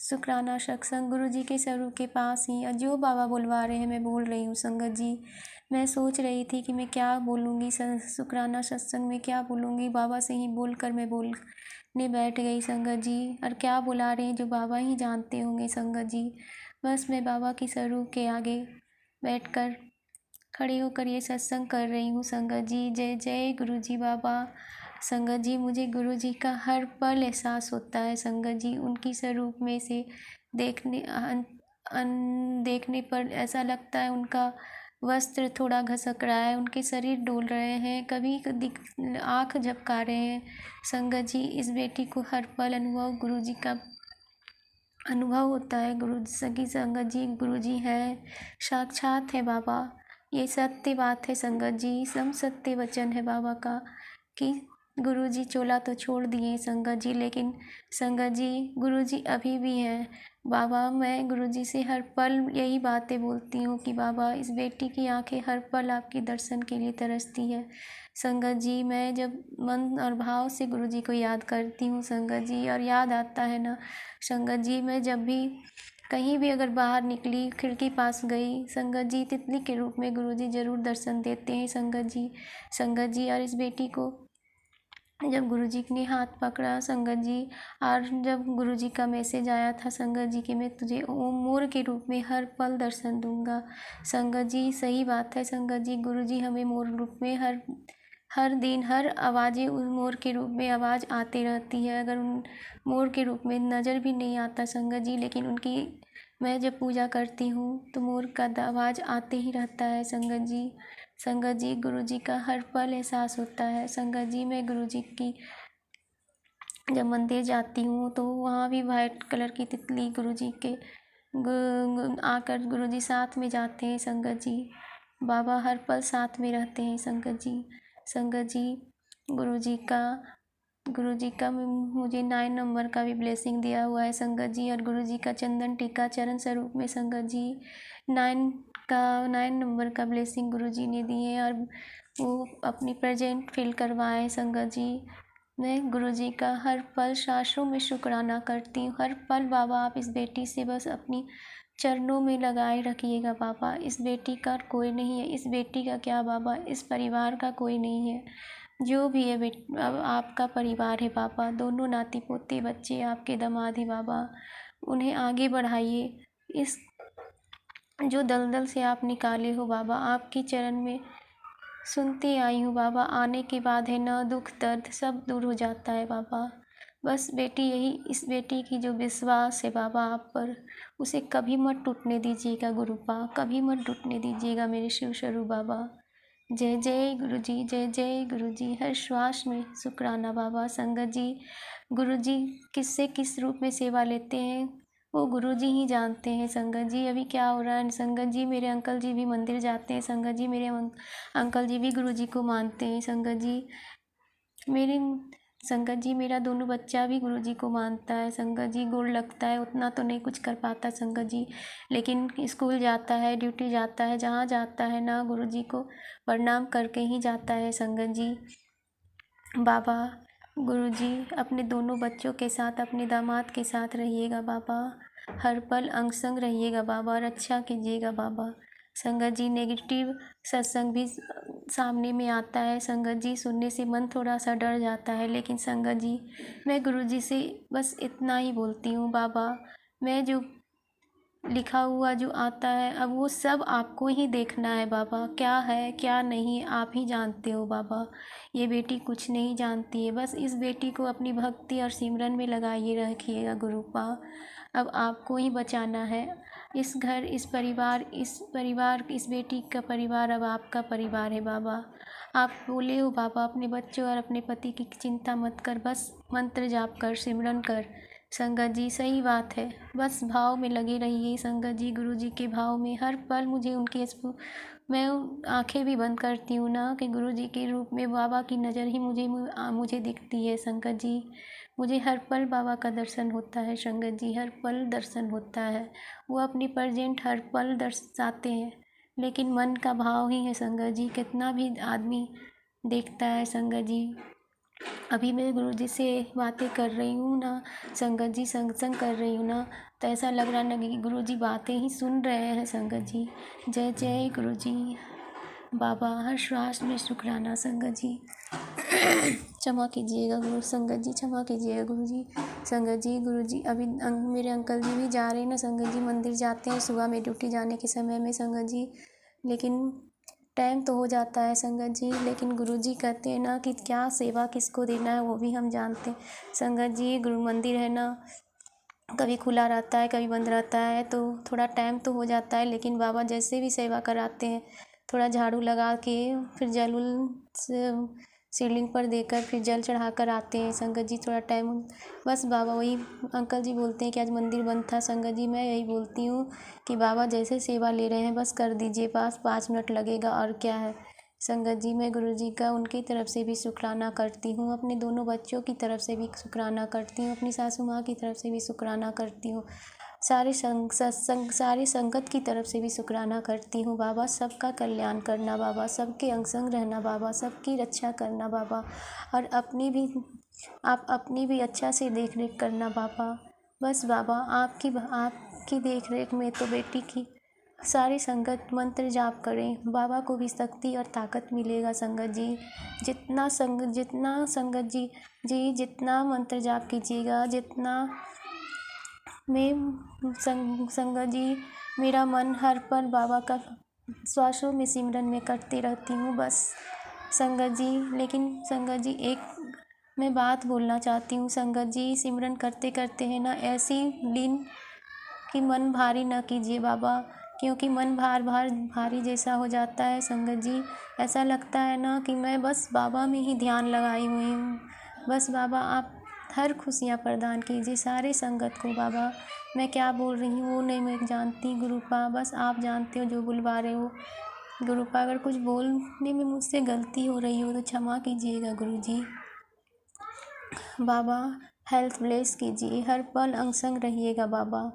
शुक्राना सत्संग गुरुजी के स्वरूप के पास ही, और जो बाबा बुलवा रहे हैं मैं बोल रही हूँ संगत जी। मैं सोच रही थी कि मैं क्या बोलूँगी शुक्राना सत्संग में, क्या बोलूँगी। बाबा से ही बोलकर मैं बोलने बैठ गई संगत जी। और क्या बुला रहे हैं जो बाबा ही जानते होंगे संगत जी। बस मैं बाबा की स्वरूप के आगे बैठकर खड़े होकर ये सत्संग कर रही हूँ संगत जी। जय जय गुरुजी बाबा। संगत जी मुझे गुरुजी का हर पल एहसास होता है संगत जी। उनकी स्वरूप में से देखने पर ऐसा लगता है उनका वस्त्र थोड़ा घसक रहा है, उनके शरीर डोल रहे हैं, कभी कभी आँख झपका रहे हैं संगत जी। इस बेटी को हर पल गुरुजी का अनुभव होता है। गुरु सगी संगत जी गुरुजी है, साक्षात है बाबा। ये सत्य बात है संगत जी, सब सत्य वचन है बाबा का कि गुरुजी चोला तो छोड़ दिए संगत जी, लेकिन संगत जी गुरुजी अभी भी हैं बाबा। मैं गुरुजी से हर पल यही बातें बोलती हूँ कि बाबा इस बेटी की आंखें हर पल आपके दर्शन के लिए तरसती है संगत जी। मैं जब मन और भाव से गुरुजी को याद करती हूँ संगत जी, और याद आता है ना संगत जी, मैं जब भी कहीं भी अगर बाहर निकली, खिड़की पास गई संगत जी, तितली के रूप में गुरुजी ज़रूर दर्शन देते हैं संगत जी। संगत जी और इस बेटी को जब गुरुजी ने हाथ पकड़ा संगत जी, और जब गुरुजी का मैसेज आया था संगत जी कि मैं तुझे मोर के रूप में हर पल दर्शन दूंगा संगत जी। सही बात है संगत जी, गुरुजी हमें मोर रूप में हर दिन हर आवाज़ें उस मोर के रूप में आवाज़ आती रहती है। अगर उन मोर के रूप में नज़र भी नहीं आता संगत जी, लेकिन उनकी मैं जब पूजा करती हूँ तो मोर का आवाज़ आते ही रहता है संगत जी। संगत जी गुरुजी का हर पल एहसास होता है संगत जी। मैं गुरुजी की जब मंदिर जाती हूँ तो वहाँ भी वाइट कलर की तितली गुरुजी के आकर गुरुजी साथ में जाते हैं संगत जी। बाबा हर पल साथ में रहते हैं संगत जी। संगत जी गुरुजी का मुझे 9 नंबर का भी ब्लेसिंग दिया हुआ है संगत जी, और गुरुजी का चंदन टीका चरण स्वरूप में संगत जी 9 नंबर का ब्लेसिंग गुरुजी ने दिए हैं, और वो अपनी प्रेजेंट फील करवाए संगत जी। मैं गुरुजी का हर पल शास्त्रों में शुक्राना करती हूँ। हर पल बाबा आप इस बेटी से बस अपनी चरणों में लगाए रखिएगा बाबा। इस बेटी का कोई नहीं है, इस बेटी का क्या बाबा, इस परिवार का कोई नहीं है। जो भी है अब आपका परिवार है बाबा। दोनों नाती पोते बच्चे आपके दामाद हैं बाबा, उन्हें आगे बढ़ाइए। इस जो दलदल से आप निकाले हो बाबा, आपके चरण में सुनती आई हूँ बाबा, आने के बाद है ना दुख दर्द सब दूर हो जाता है बाबा। बस इस बेटी की जो विश्वास है बाबा आप पर, उसे कभी मत टूटने दीजिएगा गुरुपा, कभी मत टूटने दीजिएगा मेरे शिव स्वरूप बाबा। जय जय गुरुजी, जय जय गुरुजी। हर श्वास में शुक्राना बाबा। संगत जी गुरुजी किससे किस रूप में सेवा लेते हैं वो गुरुजी ही जानते हैं संगत जी। अभी क्या हो रहा है संगत जी, मेरे अंकल जी भी मंदिर जाते हैं संगत जी, मेरे अंकल जी भी गुरुजी को मानते हैं संगत जी। संगत जी मेरा दोनों बच्चा भी गुरुजी को मानता है संगत जी। गोड़ लगता है, उतना तो नहीं कुछ कर पाता संगत जी, लेकिन स्कूल जाता है, ड्यूटी जाता है, जहाँ जाता है ना गुरुजी को प्रणाम करके ही जाता है संगत जी। बाबा गुरुजी अपने दोनों बच्चों के साथ, अपने दामाद के साथ रहिएगा बाबा। हर पल अंग संग रहिएगा बाबा, और अच्छा कीजिएगा बाबा। संगत जी नेगेटिव सत्संग भी सामने में आता है संगत जी, सुनने से मन थोड़ा सा डर जाता है, लेकिन संगत जी मैं गुरुजी से बस इतना ही बोलती हूँ बाबा, मैं जो लिखा हुआ जो आता है, अब वो सब आपको ही देखना है बाबा, क्या है क्या नहीं आप ही जानते हो बाबा। ये बेटी कुछ नहीं जानती है, बस इस बेटी को अपनी भक्ति और सिमरन में लगाइए रखिएगा गुरुपा। अब आपको ही बचाना है। इस घर, इस परिवार, इस बेटी का परिवार अब आपका परिवार है बाबा। आप बोले हो बाबा, अपने बच्चों और अपने पति की चिंता मत कर, बस मंत्र जाप कर, सिमरन कर। संगत जी सही बात है, बस भाव में लगे रहिए संगत जी, गुरु जी के भाव में। हर पल मुझे उनके मैं आंखें भी बंद करती हूँ ना कि गुरु जी के रूप में बाबा की नज़र ही मुझे दिखती है संगत जी। मुझे हर पल बाबा का दर्शन होता है संगत जी, हर पल दर्शन होता है। वो अपनी प्रेजेंट हर पल दर्शाते हैं, लेकिन मन का भाव ही है संगत जी। कितना भी आदमी देखता है संगत जी। अभी मैं गुरु जी से बातें कर रही हूँ ना संगत जी, सत्संग कर रही हूँ ना, तो ऐसा लग रहा ना कि गुरु जी बातें ही सुन रहे हैं संगत जी। जय जय गुरु जी बाबा, हर श्वास में शुक्राना संगत जी। क्षमा कीजिएगा गुरु संगत जी, क्षमा कीजिएगा गुरु जी। संगत जी गुरु जी अभी मेरे अंकल जी भी जा रहे हैं ना संगत जी, मंदिर जाते हैं सुबह में ड्यूटी जाने के समय में संगत जी, लेकिन टाइम तो हो जाता है संगत जी। लेकिन गुरु जी कहते हैं ना कि क्या सेवा किसको देना है वो भी हम जानते हैं संगत जी। गुरु मंदिर है ना, कभी खुला रहता है कभी बंद रहता है, तो थोड़ा टाइम तो हो जाता है, लेकिन बाबा जैसे भी सेवा कराते हैं, थोड़ा झाड़ू लगा के फिर जल उल सीलिंग पर देकर फिर जल चढ़ा कर आते हैं संगत जी। थोड़ा टाइम बस बाबा, वही अंकल जी बोलते हैं कि आज मंदिर बंद था संगत जी, मैं यही बोलती हूँ कि बाबा जैसे सेवा ले रहे हैं बस कर दीजिए, बस 5 मिनट लगेगा और क्या है संगत जी। मैं गुरु जी का उनकी तरफ से भी शुक्राना करती हूँ, अपने दोनों बच्चों की तरफ से भी शुक्राना करती हूँ, अपनी सासू माँ की तरफ से भी शुक्राना करती हूँ, सारे संगत की तरफ से भी शुक्राना करती हूँ बाबा। सबका कल्याण करना बाबा, सबके अंग संग रहना बाबा, सबकी रक्षा करना बाबा, और अपनी भी अच्छा से देख रेख करना बाबा। बस बाबा आपकी देख रेख में तो बेटी की सारी संगत मंत्र जाप करें, बाबा को भी शक्ति और ताकत मिलेगा संगत जी। जितना संगत जी जितना मंत्र जाप कीजिएगा, जितना मैं संगत जी, मेरा मन हर पल बाबा का श्वासों में सिमरन में करती रहती हूँ बस संगत जी। लेकिन संगत जी एक मैं बात बोलना चाहती हूँ संगत जी, सिमरन करते करते है ना ऐसी लीन कि मन भारी ना कीजिए बाबा, क्योंकि मन भारी जैसा हो जाता है संगत जी। ऐसा लगता है ना कि मैं बस बाबा में ही ध्यान लगाई हुई हूँ। बस बाबा आप हर खुशियाँ प्रदान कीजिए सारे संगत को बाबा। मैं क्या बोल रही हूँ वो नहीं मैं जानती गुरुपा, बस आप जानते हो जो बुलवा रहे हो गुरुपा। अगर कुछ बोलने में मुझसे गलती हो रही हो तो क्षमा कीजिएगा गुरु जी। बाबा हेल्थ ब्लेस कीजिए, हर पल अंग संग रहिएगा बाबा।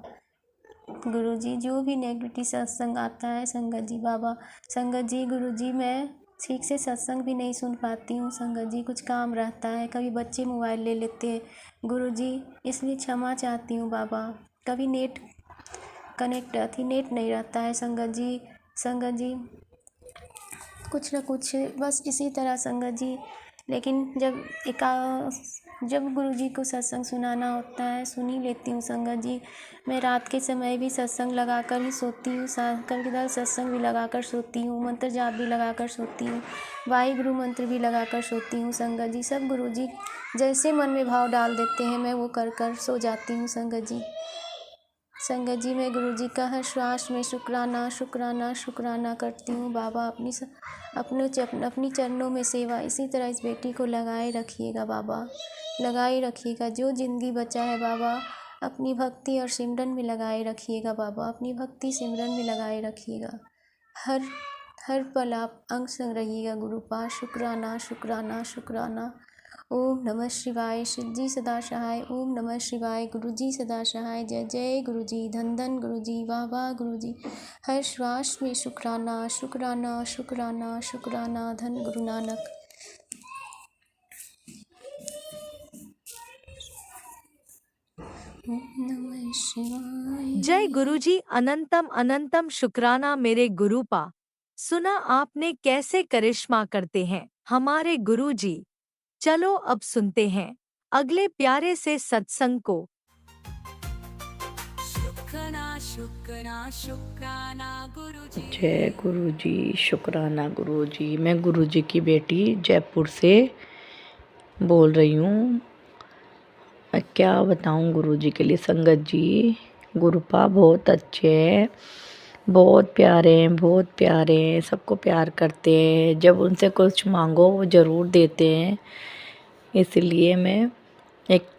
गुरु जी जो भी नेगेटिव सत्संग आता है संगत जी बाबा, संगत जी गुरु जी मैं ठीक से सत्संग भी नहीं सुन पाती हूँ संगत जी, कुछ काम रहता है, कभी बच्चे मोबाइल ले लेते हैं गुरु जी, इसलिए क्षमा चाहती हूँ बाबा। कभी नेट नहीं रहता है संगत जी कुछ न कुछ बस इसी तरह संगत जी। लेकिन जब गुरु जी को सत्संग सुनाना होता है सुन ही लेती हूँ संगत जी। मैं रात के समय भी सत्संग लगा कर ही सोती हूँ, कभी कभार सत्संग भी लगा कर सोती हूँ, मंत्र जाप भी लगा कर सोती हूँ, वाहिगुरु मंत्र भी लगा कर सोती हूँ संगत जी। सब गुरु जी जैसे मन में भाव डाल देते हैं मैं वो कर सो जाती हूँ संगत जी। संगत जी मैं गुरु जी का हर श्वास में शुक्राना करती हूँ बाबा। अपनी चरणों में सेवा इसी तरह इस बेटी को लगाए रखिएगा बाबा, लगाए रखिएगा। जो ज़िंदगी बचा है बाबा अपनी भक्ति और सिमरन में लगाए रखिएगा बाबा, अपनी भक्ति सिमरन में लगाए रखिएगा। हर पल आप अंग संग रहिएगा गुरुपा। शुक्राना। ओम नमः शिवाय, शिव जी सदा सहाय। ओम नमः शिवाय, गुरु जी सदा सहाय। जय जय गुरु जी, धन धन गुरु जी, वाह वाह गुरु जी। हर श्वास में शुक्राना, धन गुरु नानक। ओम नमः शिवाय। जय गुरुजी, अनंतम अनंतम शुक्राना मेरे गुरुपा। सुना आपने कैसे करिश्मा करते हैं हमारे गुरुजी। चलो अब सुनते हैं अगले प्यारे से सत्संग को। शुक्राना शुक्राना गुरुजी। जय गुरु जी, शुक्राना गुरु जी। मैं गुरु जी की बेटी जयपुर से बोल रही हूँ। मैं क्या बताऊँ गुरु जी के लिए। संगत जी, गुरुपा बहुत अच्छे हैं, बहुत प्यारे हैं, बहुत प्यारे हैं, सबको प्यार करते हैं। जब उनसे कुछ मांगो वो ज़रूर देते हैं। इसलिए मैं एक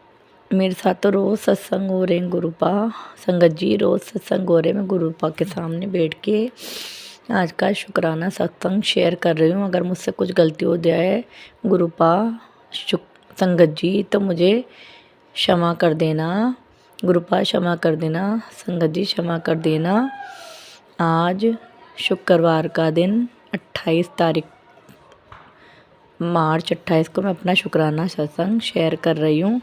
मेरे साथ तो रोज़ सत्संग हो रहे हैं गुरुपा। संगत जी रोज़ सत्संग हो रहे हैं। मैं गुरुपा के सामने बैठ के आज का शुक्राना सत्संग शेयर कर रही हूँ। अगर मुझसे कुछ गलती हो जाए गुरुपा संगत जी तो मुझे क्षमा कर देना। गुरुपा क्षमा कर देना, संगत जी क्षमा कर देना। आज शुक्रवार का दिन 28 तारीख मार्च 28 को मैं अपना शुक्राना सत्संग शेयर कर रही हूँ।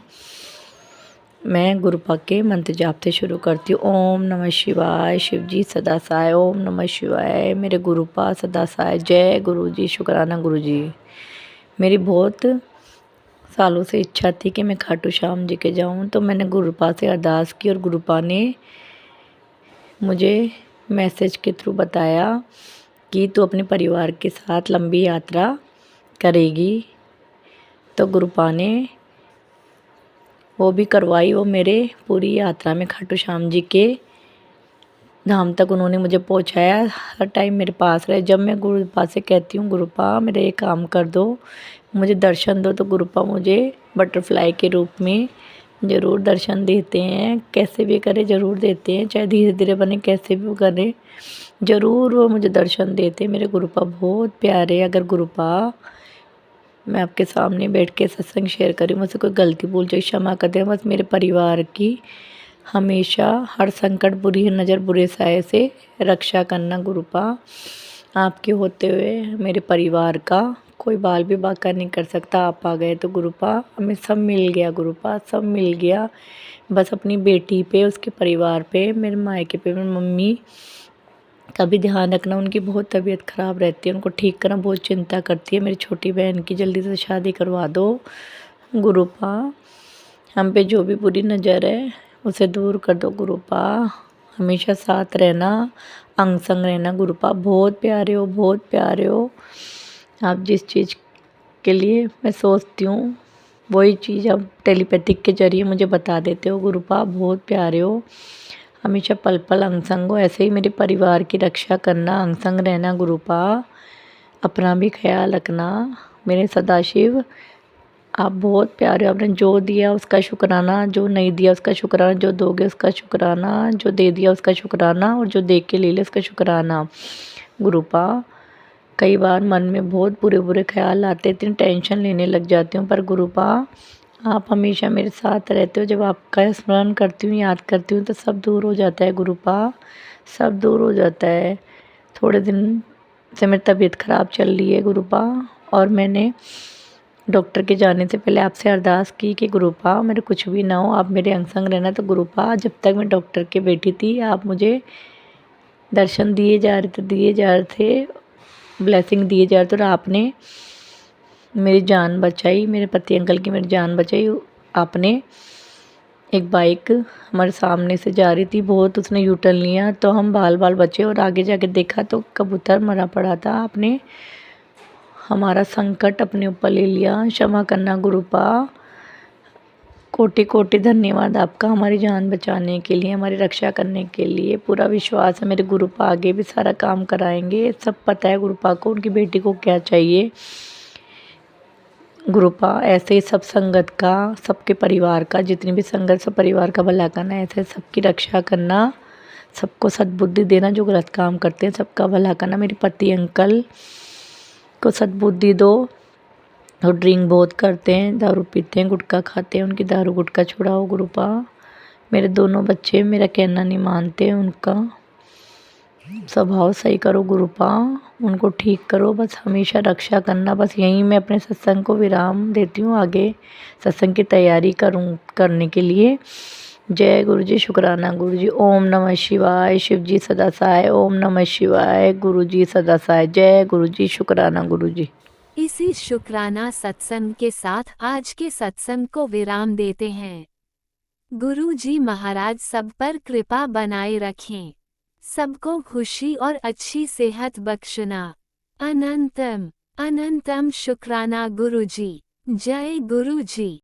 मैं गुरुपा के मंत्र जाप से शुरू करती हूँ। ओम नमः शिवाय, शिव जी सदा सहाय। ओम नमः शिवाय, मेरे गुरुपा सदा सहाय। जय गुरु जी, शुक्राना गुरु जी। मेरी बहुत सालों से इच्छा थी कि मैं खाटू श्याम जी के जाऊँ, तो मैंने गुरुपा से अरदास की और गुरुपा ने मुझे मैसेज के थ्रू बताया कि तू अपने परिवार के साथ लंबी यात्रा करेगी। तो गुरुपा ने वो भी करवाई। वो मेरे पूरी यात्रा में खाटू श्याम जी के धाम तक उन्होंने मुझे पहुंचाया। हर टाइम मेरे पास रहे। जब मैं गुरुपा से कहती हूँ गुरुपा मेरे ये काम कर दो, मुझे दर्शन दो, तो गुरुपा मुझे बटरफ्लाई के रूप में ज़रूर दर्शन देते हैं। कैसे भी करे ज़रूर देते हैं, चाहे धीरे धीरे बने, कैसे भी करे ज़रूर वो मुझे दर्शन देते हैं। मेरे गुरुपा बहुत प्यारे। अगर गुरुपा मैं आपके सामने बैठ के सत्संग शेयर करी, मुझसे कोई गलती भूल जाए क्षमा कर दें। बस मेरे परिवार की हमेशा हर संकट, बुरी नज़र, बुरे साये से रक्षा करना गुरुपा। आपके होते हुए मेरे परिवार का कोई बाल भी बाका नहीं कर सकता। आप आ गए तो गुरुपा हमें सब मिल गया। गुरुपा सब मिल गया। बस अपनी बेटी पे, उसके परिवार पे, मेरे मायके पे, मेरी मम्मी का भी ध्यान रखना। उनकी बहुत तबीयत ख़राब रहती है, उनको ठीक करना बहुत चिंता करती है। मेरी छोटी बहन की जल्दी से शादी करवा दो गुरुपा। हम पे जो भी बुरी नज़र है उसे दूर कर दो गुरुपा। हमेशा साथ रहना, अंग संग रहना गुरुपा। बहुत प्यारे हो, बहुत प्यारे हो। आप जिस चीज़ के लिए मैं सोचती हूँ वही चीज़ आप टेलीपैथिक के जरिए मुझे बता देते हो गुरुपा। बहुत प्यारे हो। हमेशा पल पल अंग संग हो। ऐसे ही मेरे परिवार की रक्षा करना, अंग संग रहना गुरुपा। अपना भी ख्याल रखना मेरे सदाशिव। आप बहुत प्यारे हो। आपने जो दिया उसका शुक्राना, जो नहीं दिया उसका शुक्राना, जो दोगे उसका शुक्राना, जो दे दिया उसका शुक्राना, और जो दे के ले ले उसका शुक्राना गुरुपा। कई बार मन में बहुत बुरे बुरे ख्याल आते, इतनी टेंशन लेने लग जाती हूँ, पर गुरुपा आप हमेशा मेरे साथ रहते हो। जब आपका स्मरण करती हूँ, याद करती हूँ, तो सब दूर हो जाता है गुरुपा, सब दूर हो जाता है। थोड़े दिन से मेरी तबीयत ख़राब चल रही है गुरुपा, और मैंने डॉक्टर के जाने से पहले आपसे अरदास की कि गुरुपा मेरे कुछ भी ना हो, आप मेरे अंग संग रहना। तो गुरुपा जब तक मैं डॉक्टर के बैठी थी, आप मुझे दर्शन दिए जा रहे थे, ब्लेसिंग दिए जा रहे थे, और आपने मेरी जान बचाई, मेरे पति अंकल की मेरी जान बचाई। आपने एक बाइक हमारे सामने से जा रही थी, बहुत उसने यू टर्न लिया, तो हम बाल बाल बचे, और आगे जाके देखा तो कबूतर मरा पड़ा था। आपने हमारा संकट अपने ऊपर ले लिया। क्षमा करना गुरुपा। कोटि कोटि धन्यवाद आपका हमारी जान बचाने के लिए, हमारी रक्षा करने के लिए। पूरा विश्वास है मेरे गुरुपा आगे भी सारा काम कराएंगे। सब पता है गुरुपा को उनकी बेटी को क्या चाहिए। गुरुपा ऐसे ही सब संगत का, सबके परिवार का, जितनी भी संगत सब परिवार का भला करना, ऐसे सबकी रक्षा करना, सबको सद्बुद्धि देना, जो गलत काम करते हैं सबका भला करना। मेरे पति अंकल को सद्बुद्धि दो। और ड्रिंक बहुत करते हैं, दारू पीते हैं, गुटखा खाते हैं, उनकी दारू गुटखा छुड़ाओ गुरुपा। मेरे दोनों बच्चे मेरा कहना नहीं मानते, उनका स्वभाव सही करो गुरुपा, उनको ठीक करो, बस हमेशा रक्षा करना। बस यहीं मैं अपने सत्संग को विराम देती हूँ, आगे सत्संग की तैयारी करने के लिए। जय गुरु जी, शुक्राना गुरु जी। ओम नमः शिवाय, शिव जी सदा सहाय। ओम नमः शिवाय, गुरु जी सदा सहाय। जय गुरु जी, शुक्राना गुरु जी। इसी शुक्राना सत्संग के साथ आज के सत्संग को विराम देते हैं। गुरु जी महाराज सब पर कृपा बनाए रखें, सबको खुशी और अच्छी सेहत बख्शना। अनंतम अनंतम शुक्राना गुरु जी। जय गुरु जी।